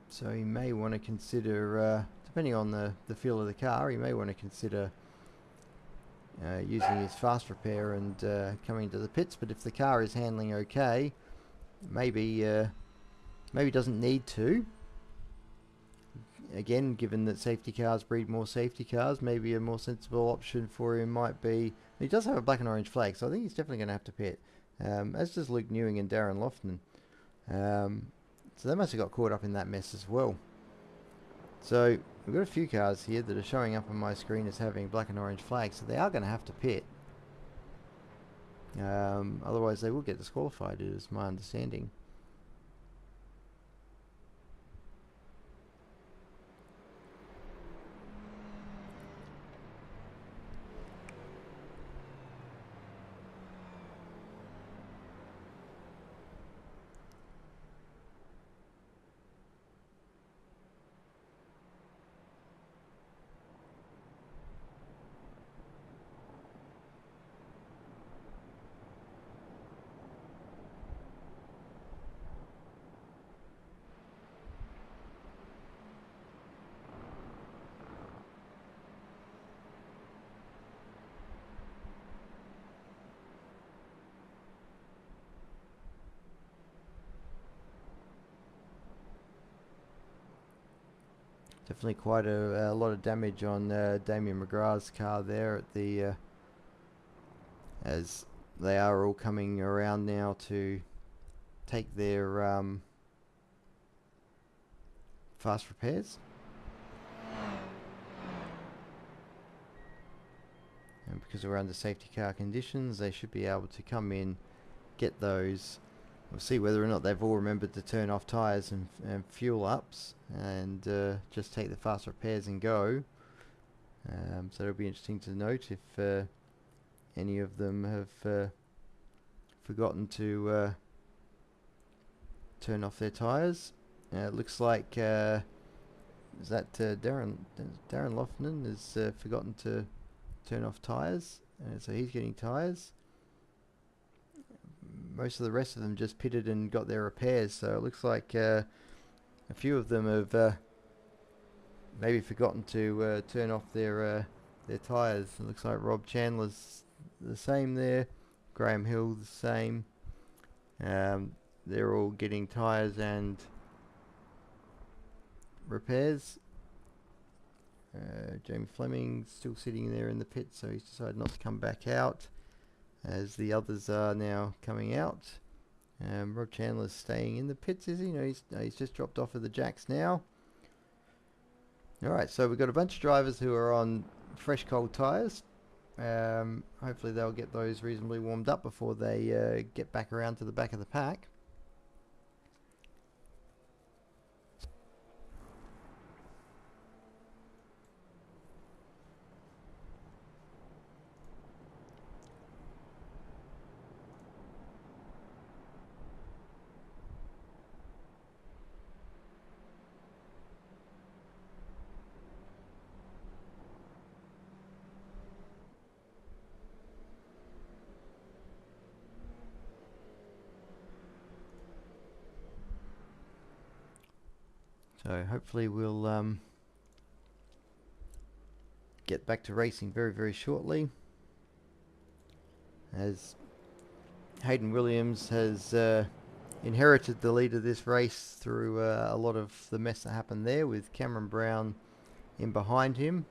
So he may want to consider, depending on the feel of the car, he may want to consider using his fast repair and coming to the pits. But if the car is handling okay, maybe doesn't need to. Again, given that safety cars breed more safety cars, maybe a more sensible option for him might be... He does have a black and orange flag, so I think he's definitely going to have to pit. As does Luke Newing and Darren Lofton. So they must have got caught up in that mess as well. So we've got a few cars here that are showing up on my screen as having black and orange flags, so they are going to have to pit. Otherwise they will get disqualified, is my understanding. Definitely quite a lot of damage on Damien McGrath's car there at the as they are all coming around now to take their fast repairs. And because we're under safety car conditions, they should be able to come in, get those. We'll see whether or not they've all remembered to turn off tyres and fuel ups and just take the fast repairs and go. So it'll be interesting to note if any of them have forgotten to turn off their tyres. It looks like is that Darren Lofton has forgotten to turn off tyres, so he's getting tyres. Most of the rest of them just pitted and got their repairs, so it looks like a few of them have maybe forgotten to turn off their tyres. It looks like Rob Chandler's the same there, Graham Hill the same. They're all getting tyres and repairs. Jamie Fleming's still sitting there in the pit, so he's decided not to come back out, as the others are now coming out. Rob Chandler's staying in the pits, is he? No, he's just dropped off of the jacks now. Alright, so we've got a bunch of drivers who are on fresh cold tyres. Hopefully they'll get those reasonably warmed up before they get back around to the back of the pack. So hopefully we'll get back to racing very, very shortly, as Hayden Williams has inherited the lead of this race through a lot of the mess that happened there, with Cameron Brown in behind him.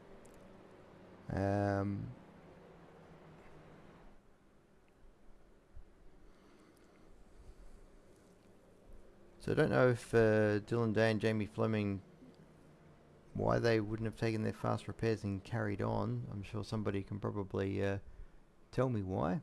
So I don't know if Dylan Day and Jamie Fleming, why they wouldn't have taken their fast repairs and carried on. I'm sure somebody can probably tell me why.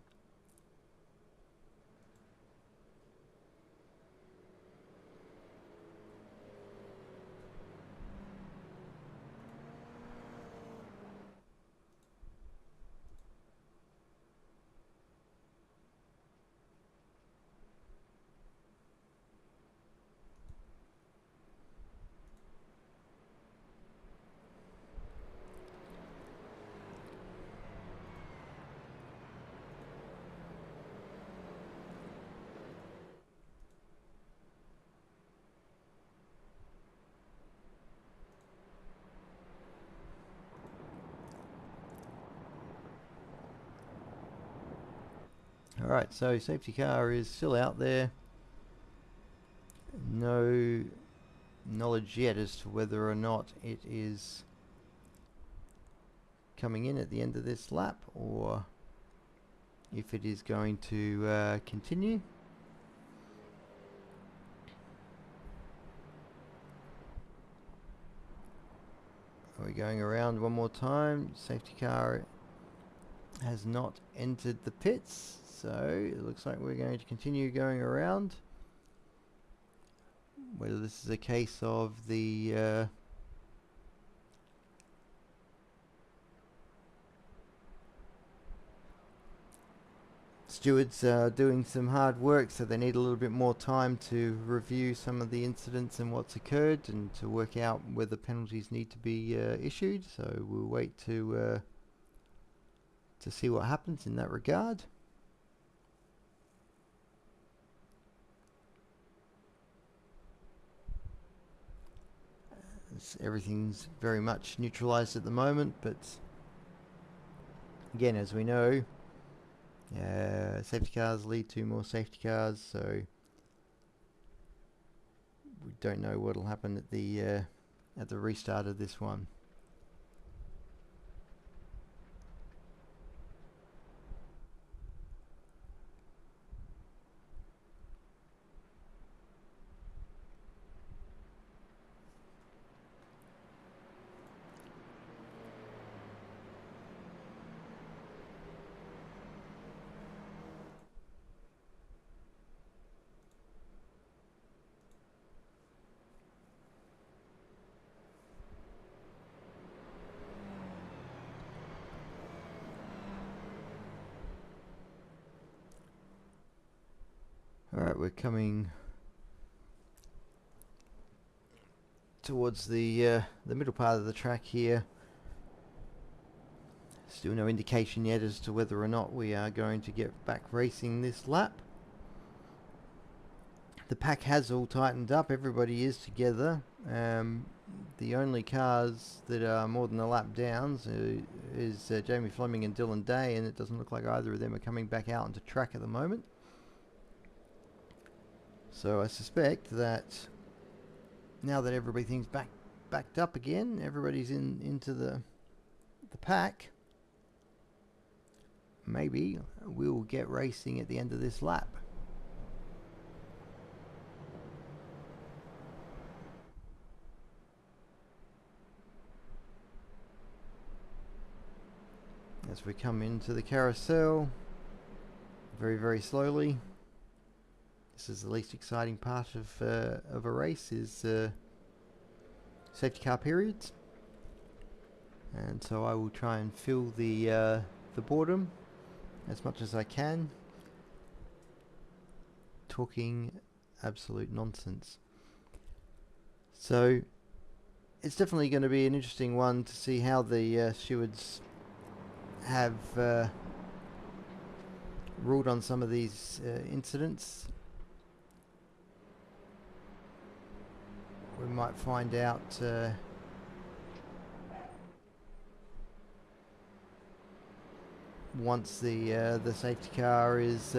Alright, so safety car is still out there. No knowledge yet as to whether or not it is coming in at the end of this lap, or if it is going to continue. Are we going around one more time? Safety car has not entered the pits, so it looks like we're going to continue going around. Whether this is a case of the stewards doing some hard work, so they need a little bit more time to review some of the incidents and what's occurred, and to work out whether penalties need to be issued. So we'll wait to see what happens in that regard. Everything's very much neutralized at the moment, but again, as we know, safety cars lead to more safety cars, so we don't know what will happen at the restart of this one. Alright, we're coming towards the middle part of the track here. Still no indication yet as to whether or not we are going to get back racing this lap. The pack has all tightened up, everybody is together. The only cars that are more than a lap down is Jamie Fleming and Dylan Day, and it doesn't look like either of them are coming back out onto track at the moment. So I suspect that now that everything's backed up again, everybody's into the pack, maybe we'll get racing at the end of this lap. As we come into the carousel, very, very slowly. This is the least exciting part of a race, is safety car periods, and so I will try and fill the boredom as much as I can, talking absolute nonsense. So it's definitely going to be an interesting one to see how the stewards have ruled on some of these incidents. We might find out once the safety car is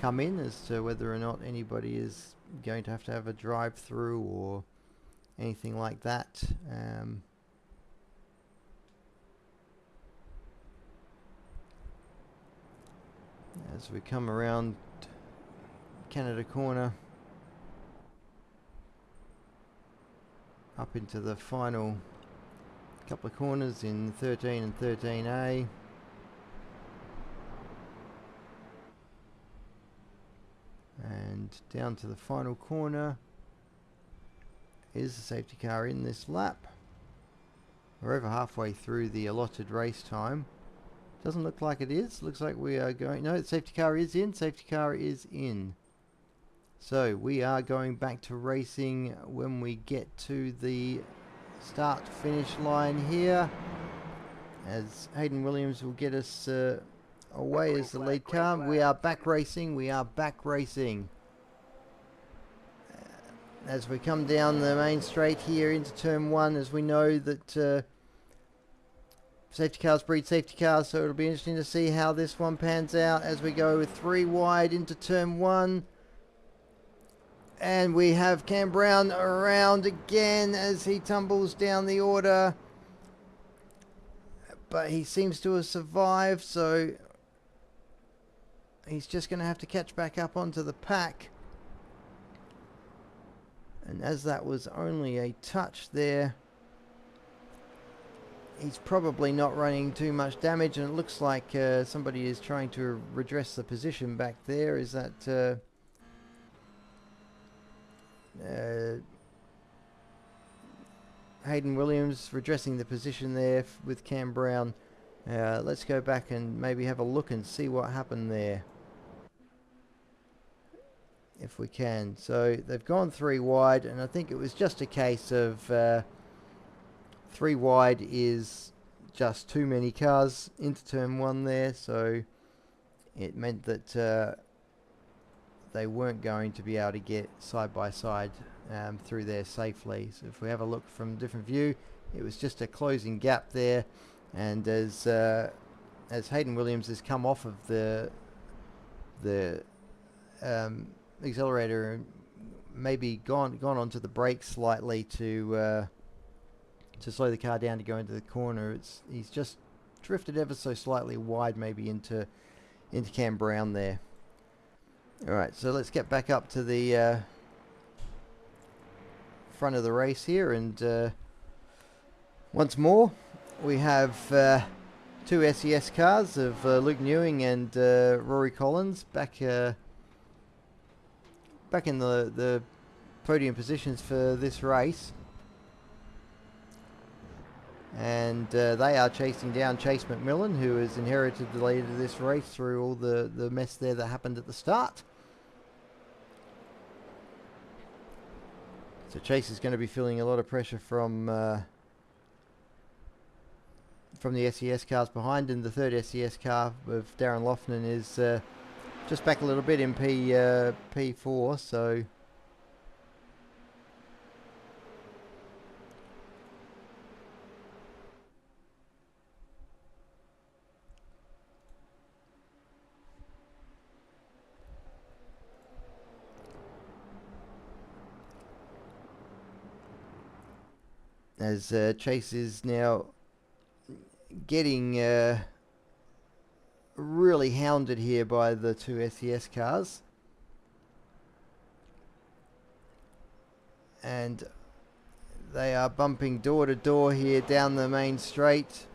come in, as to whether or not anybody is going to have a drive-through or anything like that. As we come around Canada Corner, up into the final couple of corners in 13 and 13A. And down to the final corner. Is the safety car in this lap? We're over halfway through the allotted race time. Doesn't look like it is. Looks like we are going... No, the safety car is in. Safety car is in. So we are going back to racing when we get to the start finish line here, as Hayden Williams will get us away as the lead car. We are back racing. We are back racing. As we come down the main straight here into turn 1, as we know that Safety cars breed safety cars, so it'll be interesting to see how this one pans out as we go with 3 wide into turn 1. And we have Cam Brown around again as he tumbles down the order. But he seems to have survived, so he's just going to have to catch back up onto the pack. And as that was only a touch there, he's probably not running too much damage, and it looks like somebody is trying to redress the position back there. Is that Hayden Williams redressing the position there with Cam Brown? Let's go back and maybe have a look and see what happened there, if we can. So they've gone 3 wide, and I think it was just a case of 3 wide is just too many cars into turn 1 there, so it meant that they weren't going to be able to get side by side through there safely. So if we have a look from a different view, it was just a closing gap there, and as Hayden Williams has come off of the accelerator and maybe gone onto the brakes slightly to slow the car down to go into the corner, he's just drifted ever so slightly wide, maybe into Cam Brown there. Alright, so let's get back up to the front of the race here, and once more we have 2 SCS cars of Luke Newing and Rory Collins back in the podium positions for this race. And they are chasing down Chase McMillan, who has inherited the lead of this race through all the mess there that happened at the start. So Chase is going to be feeling a lot of pressure from the SCS cars behind, and the third SCS car of Darren Loughnan is just back a little bit in P4, so as Chase is now getting really hounded here by the 2 SCS cars, and they are bumping door to door here down the main straight,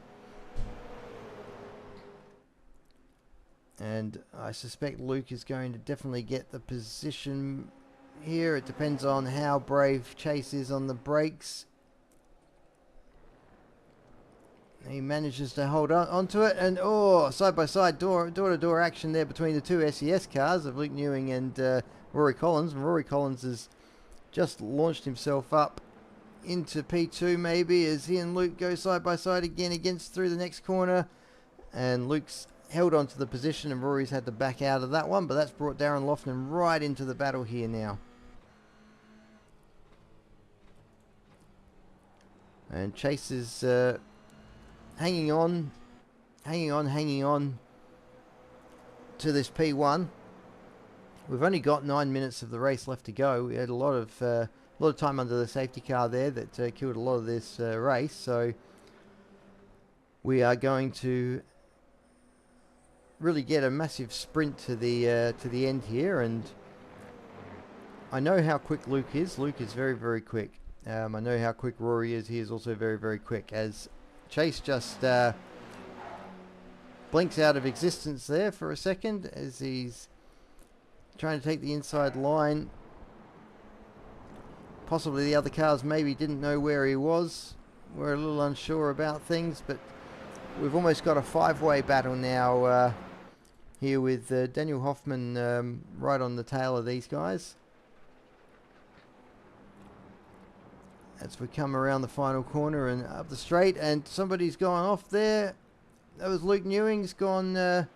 and I suspect Luke is going to definitely get the position here. It depends on how brave Chase is on the brakes. He manages to hold onto it, and side by side door to door action there between the 2 SCS cars of Luke Newing and Rory Collins. And Rory Collins has just launched himself up into P2 maybe, as he and Luke go side by side again through the next corner, and Luke's held onto the position and Rory's had to back out of that one, but that's brought Darren Loughnan right into the battle here now. And Chase is hanging on to this P1. We've only got 9 minutes of the race left to go. We had a lot of time under the safety car there that killed a lot of this race, so we are going to really get a massive sprint to the end here. And I know how quick Luke is. Luke is very, very quick. I know how quick Rory is. He is also very, very quick, as Chase just blinks out of existence there for a second as he's trying to take the inside line. Possibly the other cars maybe didn't know where he was. We're a little unsure about things, but we've almost got a 5-way battle now here with Daniel Hoffman right on the tail of these guys. As we come around the final corner and up the straight, and somebody's gone off there. That was Luke Newing's gone for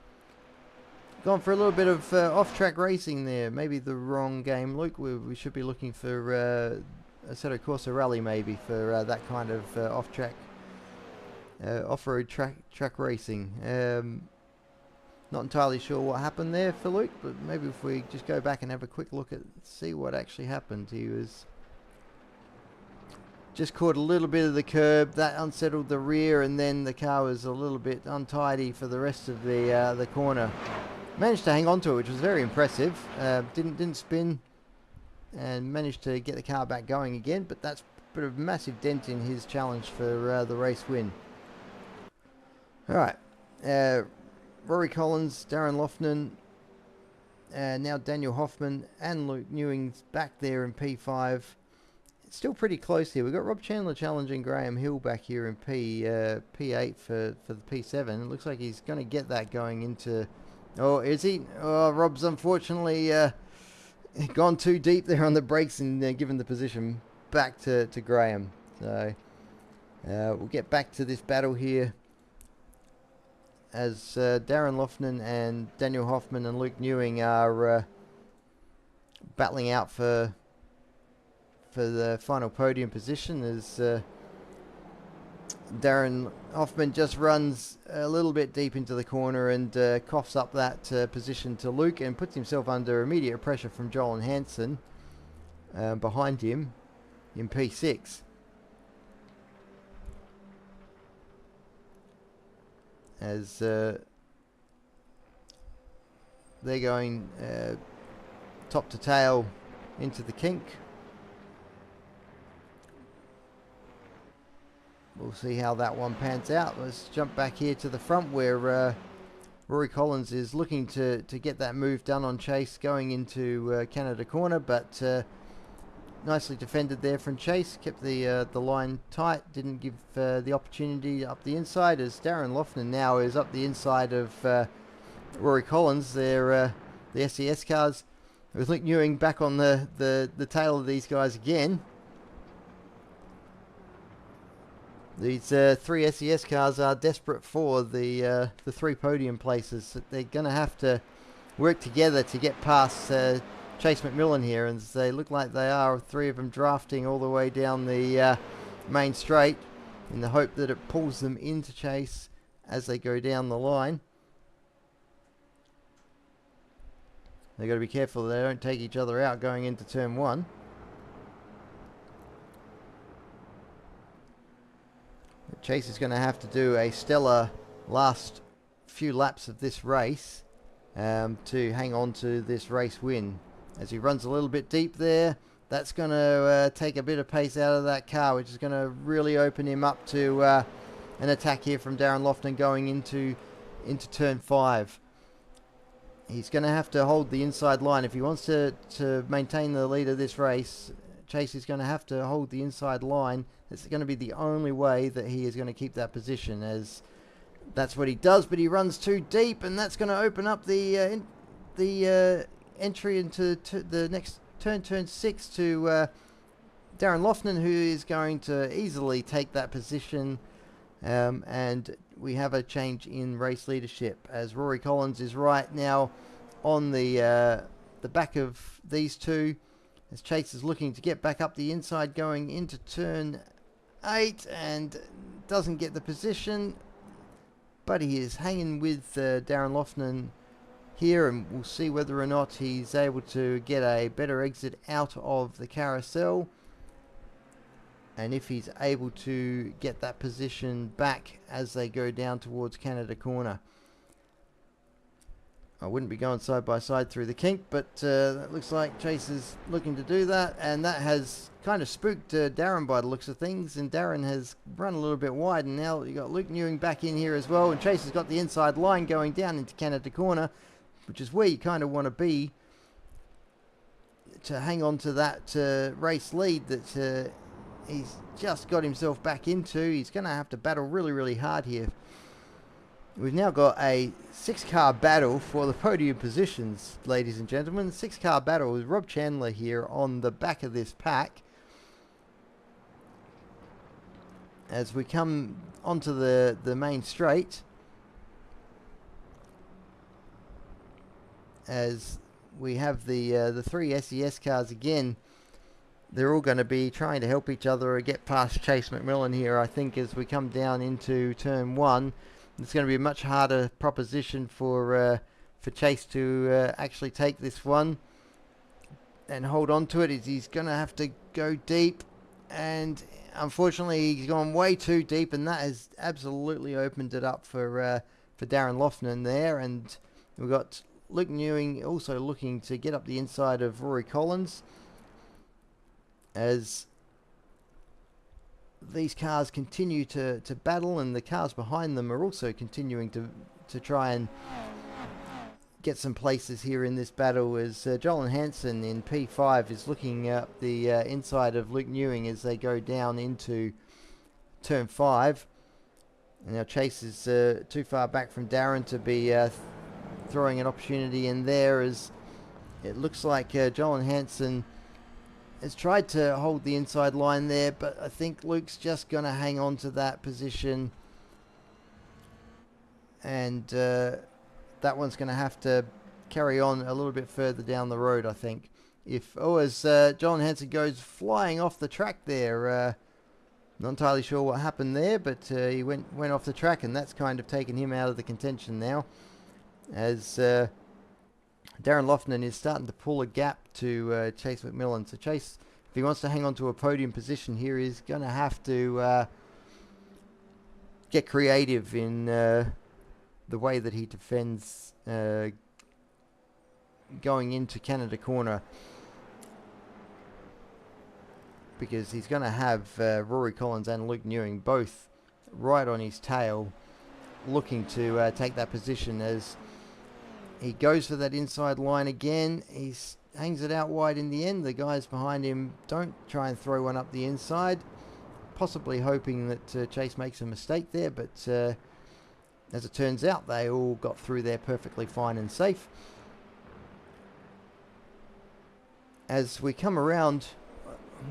a little bit of off-track racing there. Maybe the wrong game, Luke. We should be looking for Assetto Corsa Rally maybe for that kind of off-track off-road track racing. Not entirely sure what happened there for Luke, but maybe if we just go back and have a quick look at see what actually happened. He was just caught a little bit of the curb, that unsettled the rear, and then the car was a little bit untidy for the rest of the corner. Managed to hang on to it, which was very impressive. Didn't spin, and managed to get the car back going again, but that's put a massive dent in his challenge for the race win. Alright, Rory Collins, Darren Loughnan, now Daniel Hoffman and Luke Newing's back there in P5. It's still pretty close here. We've got Rob Chandler challenging Graham Hill back here in P8 for the P7. It looks like he's going to get that going into... Oh, is he? Oh, Rob's unfortunately gone too deep there on the brakes and given the position back to Graham. So we'll get back to this battle here as Darren Loughnan and Daniel Hoffman and Luke Newing are battling out for the final podium position, as Darren Hoffman just runs a little bit deep into the corner and coughs up that position to Luke and puts himself under immediate pressure from Joel and Hansen behind him in P6. As they're going top to tail into the kink. We'll see how that one pans out. Let's jump back here to the front where Rory Collins is looking to get that move done on Chase going into Canada Corner, but nicely defended there from Chase. Kept the line tight, didn't give the opportunity up the inside, as Darren Loughnan now is up the inside of Rory Collins. They're the SCS cars, with Luke Newing back on the tail of these guys again. These three SCS cars are desperate for the 3 podium places. They're going to have to work together to get past Chase McMillan here, and they look like they are, 3 of them drafting all the way down the main straight in the hope that it pulls them into Chase as they go down the line. They've got to be careful they don't take each other out going into turn 1. Chase is going to have to do a stellar last few laps of this race to hang on to this race win. As he runs a little bit deep there, that's going to take a bit of pace out of that car, which is going to really open him up to an attack here from Darren Loughnan going into turn 5. He's going to have to hold the inside line if he wants to maintain the lead of this race. Chase is going to have to hold the inside line. It's going to be the only way that he is going to keep that position, as that's what he does, but he runs too deep, and that's going to open up the entry into the next turn 6 to Darren Loughnan, who is going to easily take that position, and we have a change in race leadership, as Rory Collins is right now on the back of these two, as Chase is looking to get back up the inside going into turn 8 and doesn't get the position, but he is hanging with Darren Loughnan here, and we'll see whether or not he's able to get a better exit out of the carousel, and if he's able to get that position back as they go down towards Canada Corner. I wouldn't be going side by side through the kink, but that looks like Chase is looking to do that, and that has kind of spooked Darren by the looks of things, and Darren has run a little bit wide, and now you've got Luke Newing back in here as well, and Chase has got the inside line going down into Canada Corner, which is where you kind of want to be to hang on to that race lead that he's just got himself back into. He's going to have to battle really, really hard here. We've now got a 6-car battle for the podium positions, ladies and gentlemen. 6-car battle with Rob Chandler here on the back of this pack. As we come onto the main straight, as we have the 3 SES cars again they're all going to be trying to help each other get past Chase McMillan here. I think as we come down into turn 1, it's going to be a much harder proposition for Chase to actually take this one and hold on to it. He's going to have to go deep, and unfortunately he's gone way too deep, and that has absolutely opened it up for Darren Loughnan there. And we've got Luke Newing also looking to get up the inside of Rory Collins, as these cars continue to battle, and the cars behind them are also continuing to try and get some places here in this battle, as Joel Hansen in P5 is looking up the inside of Luke Newing as they go down into turn 5. And now Chase is too far back from Darren to be throwing an opportunity in there, as it looks like Joel Hansen has tried to hold the inside line there, but I think Luke's just going to hang on to that position, and that one's going to have to carry on a little bit further down the road, I think. As John Hansen goes flying off the track there, not entirely sure what happened there, but he went off the track, and that's kind of taken him out of the contention now, as Darren Loughnan is starting to pull a gap to Chase McMillan. So Chase, if he wants to hang on to a podium position here, is going to have to get creative in the way that he defends going into Canada Corner, because he's going to have Rory Collins and Luke Newing both right on his tail, looking to take that position. As he goes for that inside line again, he hangs it out wide in the end. The guys behind him don't try and throw one up the inside, possibly hoping that Chase makes a mistake there, but as it turns out, they all got through there perfectly fine and safe. As we come around,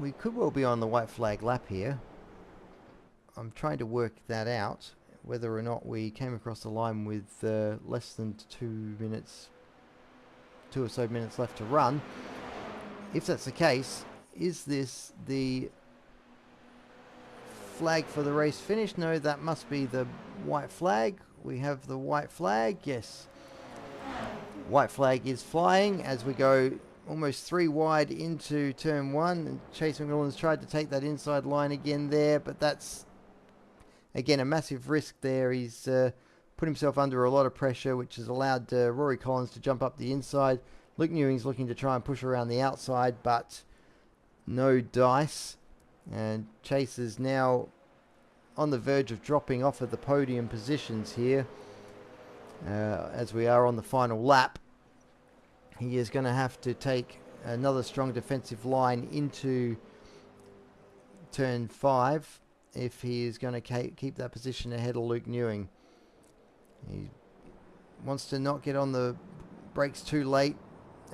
we could well be on the white flag lap here. I'm trying to work that out, whether or not we came across the line with less than 2 or so minutes left to run. If that's the case, is this the flag for the race finish? No, that must be the white flag. We have the white flag, yes. White flag is flying as we go almost 3 wide into turn 1. And Chase McMillan's tried to take that inside line again there, but that's again a massive risk there. He's put himself under a lot of pressure, which has allowed Rory Collins to jump up the inside. Luke Newing's looking to try and push around the outside, but no dice. And Chase is now on the verge of dropping off of the podium positions here, as we are on the final lap. He is going to have to take another strong defensive line into turn 5 if he is going to keep that position ahead of Luke Newing. He wants to not get on the brakes too late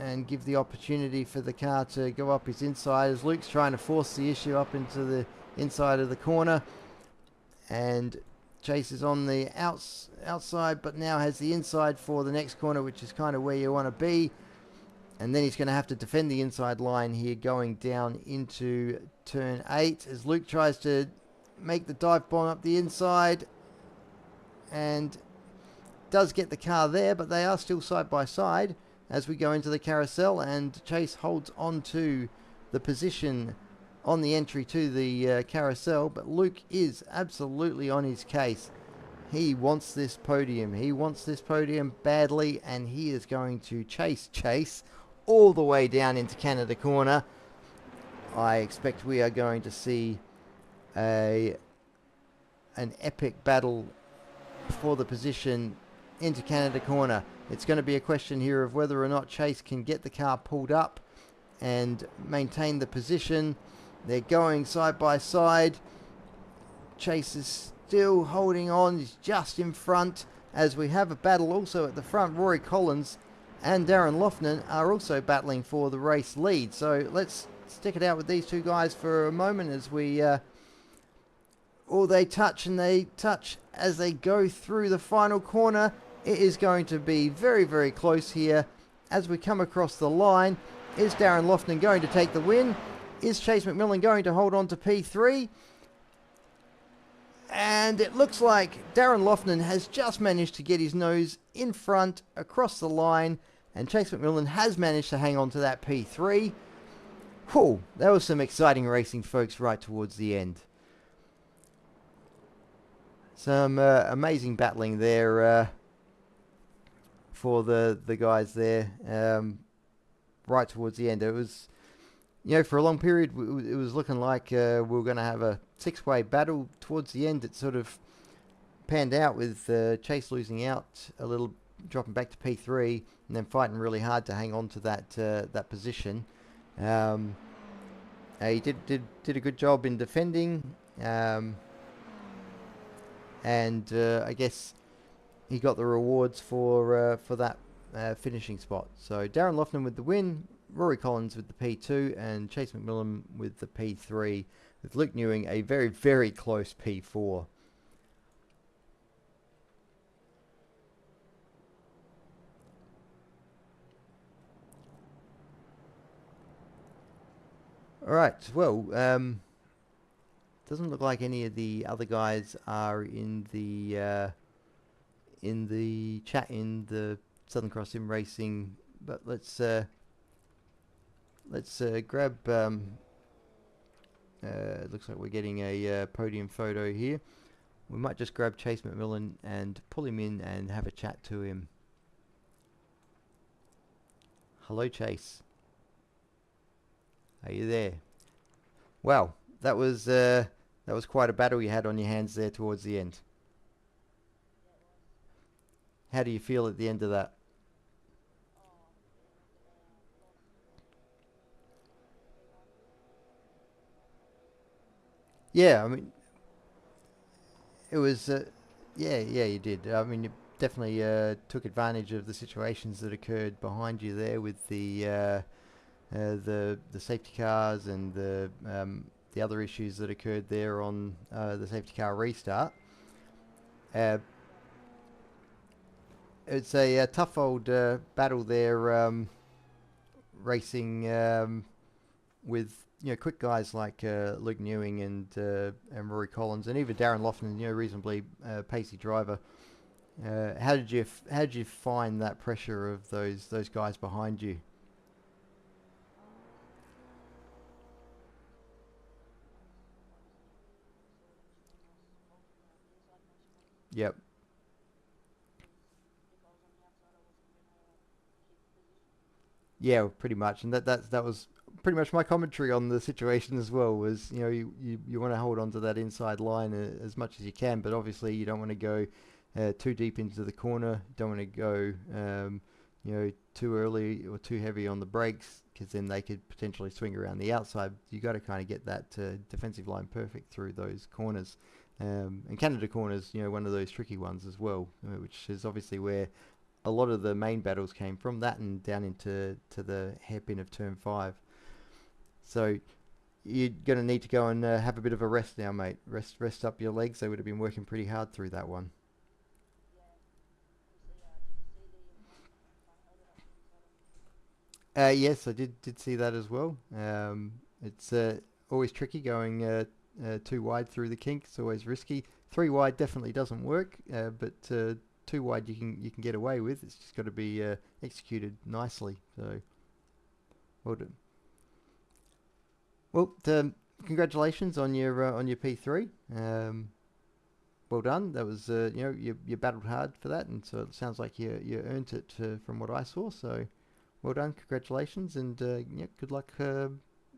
and give the opportunity for the car to go up his inside, as Luke's trying to force the issue up into the inside of the corner. And Chase is on the outside, but now has the inside for the next corner, which is kind of where you want to be. And then he's going to have to defend the inside line here going down into turn 8, as Luke tries to make the dive bomb up the inside and does get the car there, but they are still side by side as we go into the carousel, and Chase holds on to the position on the entry to the carousel. But Luke is absolutely on his case. He wants this podium. He wants this podium badly, and he is going to chase Chase all the way down into Canada Corner. I expect we are going to see an epic battle for the position into Canada Corner. It's going to be a question here of whether or not Chase can get the car pulled up and maintain the position. They're going side by side. Chase is still holding on. He's just in front, as we have a battle also at the front. Rory Collins and Darren Loughnan are also battling for the race lead. So let's stick it out with these two guys for a moment as we they touch, and they touch as they go through the final corner. It is going to be very, very close here as we come across the line. Is Darren Loughnan going to take the win? Is Chase McMillan going to hold on to P3? And it looks like Darren Loughnan has just managed to get his nose in front across the line, and Chase McMillan has managed to hang on to that P3. Whew, that was some exciting racing, folks, right towards the end. Some amazing battling there for the guys there right towards the end. It was, you know, for a long period, it was looking like we were going to have a six-way battle. Towards the end, it sort of panned out with Chase losing out a little, dropping back to P3, and then fighting really hard to hang on to that position. He did a good job in defending, and I guess he got the rewards for that finishing spot. So Darren Loughnan with the win, Rory Collins with the P2, and Chase McMillan with the P3, with Luke Newing a very, very close P4. Alright, well, doesn't look like any of the other guys are in the chat in the Southern Cross Sim Racing, but let's grab. Looks like we're getting a podium photo here. We might just grab Chase McMillan and pull him in and have a chat to him. Hello, Chase. Are you there? Wow, that was quite a battle you had on your hands there towards the end. How do you feel at the end of that? Yeah, I mean, it was, yeah, you did. I mean, you definitely took advantage of the situations that occurred behind you there with the safety cars and the other issues that occurred there on the safety car restart. It's a tough old battle there, racing with, you know, quick guys like Luke Newing and Rory Collins, and even Darren Loughnan, you know, reasonably pacey driver. How did you find that pressure of those guys behind you? Yep. Yeah, pretty much, and that was pretty much my commentary on the situation as well. Was, you know, you want to hold on to that inside line as much as you can, but obviously you don't want to go too deep into the corner. Don't want to go you know, too early or too heavy on the brakes, because then they could potentially swing around the outside. You got to kind of get that defensive line perfect through those corners. And Canada corners, you know, one of those tricky ones as well, which is obviously where a lot of the main battles came from, that and down into the hairpin of turn 5. So you're going to need to go and have a bit of a rest now, mate. Rest up your legs. They would have been working pretty hard through that one. Yes, I did see that as well. It's always tricky going too wide through the kink. It's always risky. 3 wide definitely doesn't work, but 2 wide you can get away with. It's just got to be executed nicely. So well done. Well, congratulations on your P3. Well done. That was you know, you battled hard for that, and so it sounds like you earned it from what I saw. So well done, congratulations, and yeah, good luck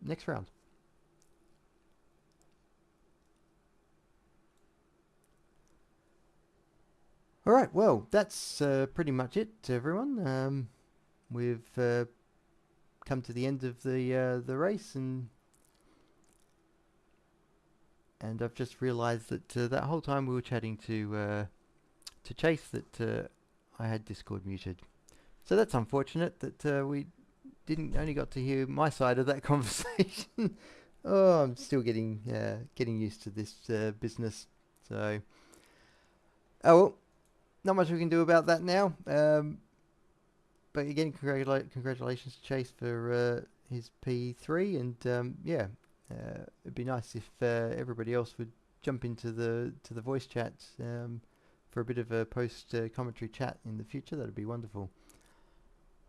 next round. All right, well, that's pretty much it, everyone. We've come to the end of the race, and I've just realised that that whole time we were chatting to Chase, that I had Discord muted. So that's unfortunate that we only got to hear my side of that conversation. Oh, I'm still getting used to this business. So, oh well, not much we can do about that now. But again, congratulations to Chase for his P3, and yeah, it'd be nice if everybody else would jump into the voice chat for a bit of a post commentary chat in the future. That'd be wonderful.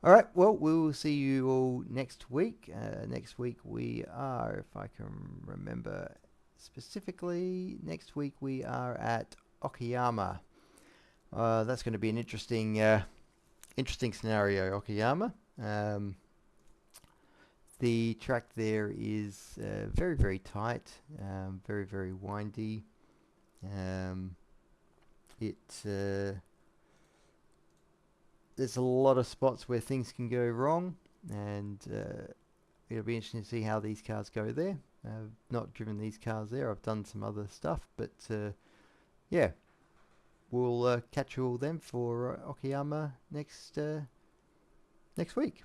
All right, well, we'll see you all next week. Next week we are, if I can remember specifically, next week we are at Okayama. That's going to be an interesting scenario, Okayama. The track there is very, very tight, very, very windy. There's a lot of spots where things can go wrong, and it'll be interesting to see how these cars go there. I've not driven these cars there. I've done some other stuff, but yeah, we'll catch you all then for Okayama next week.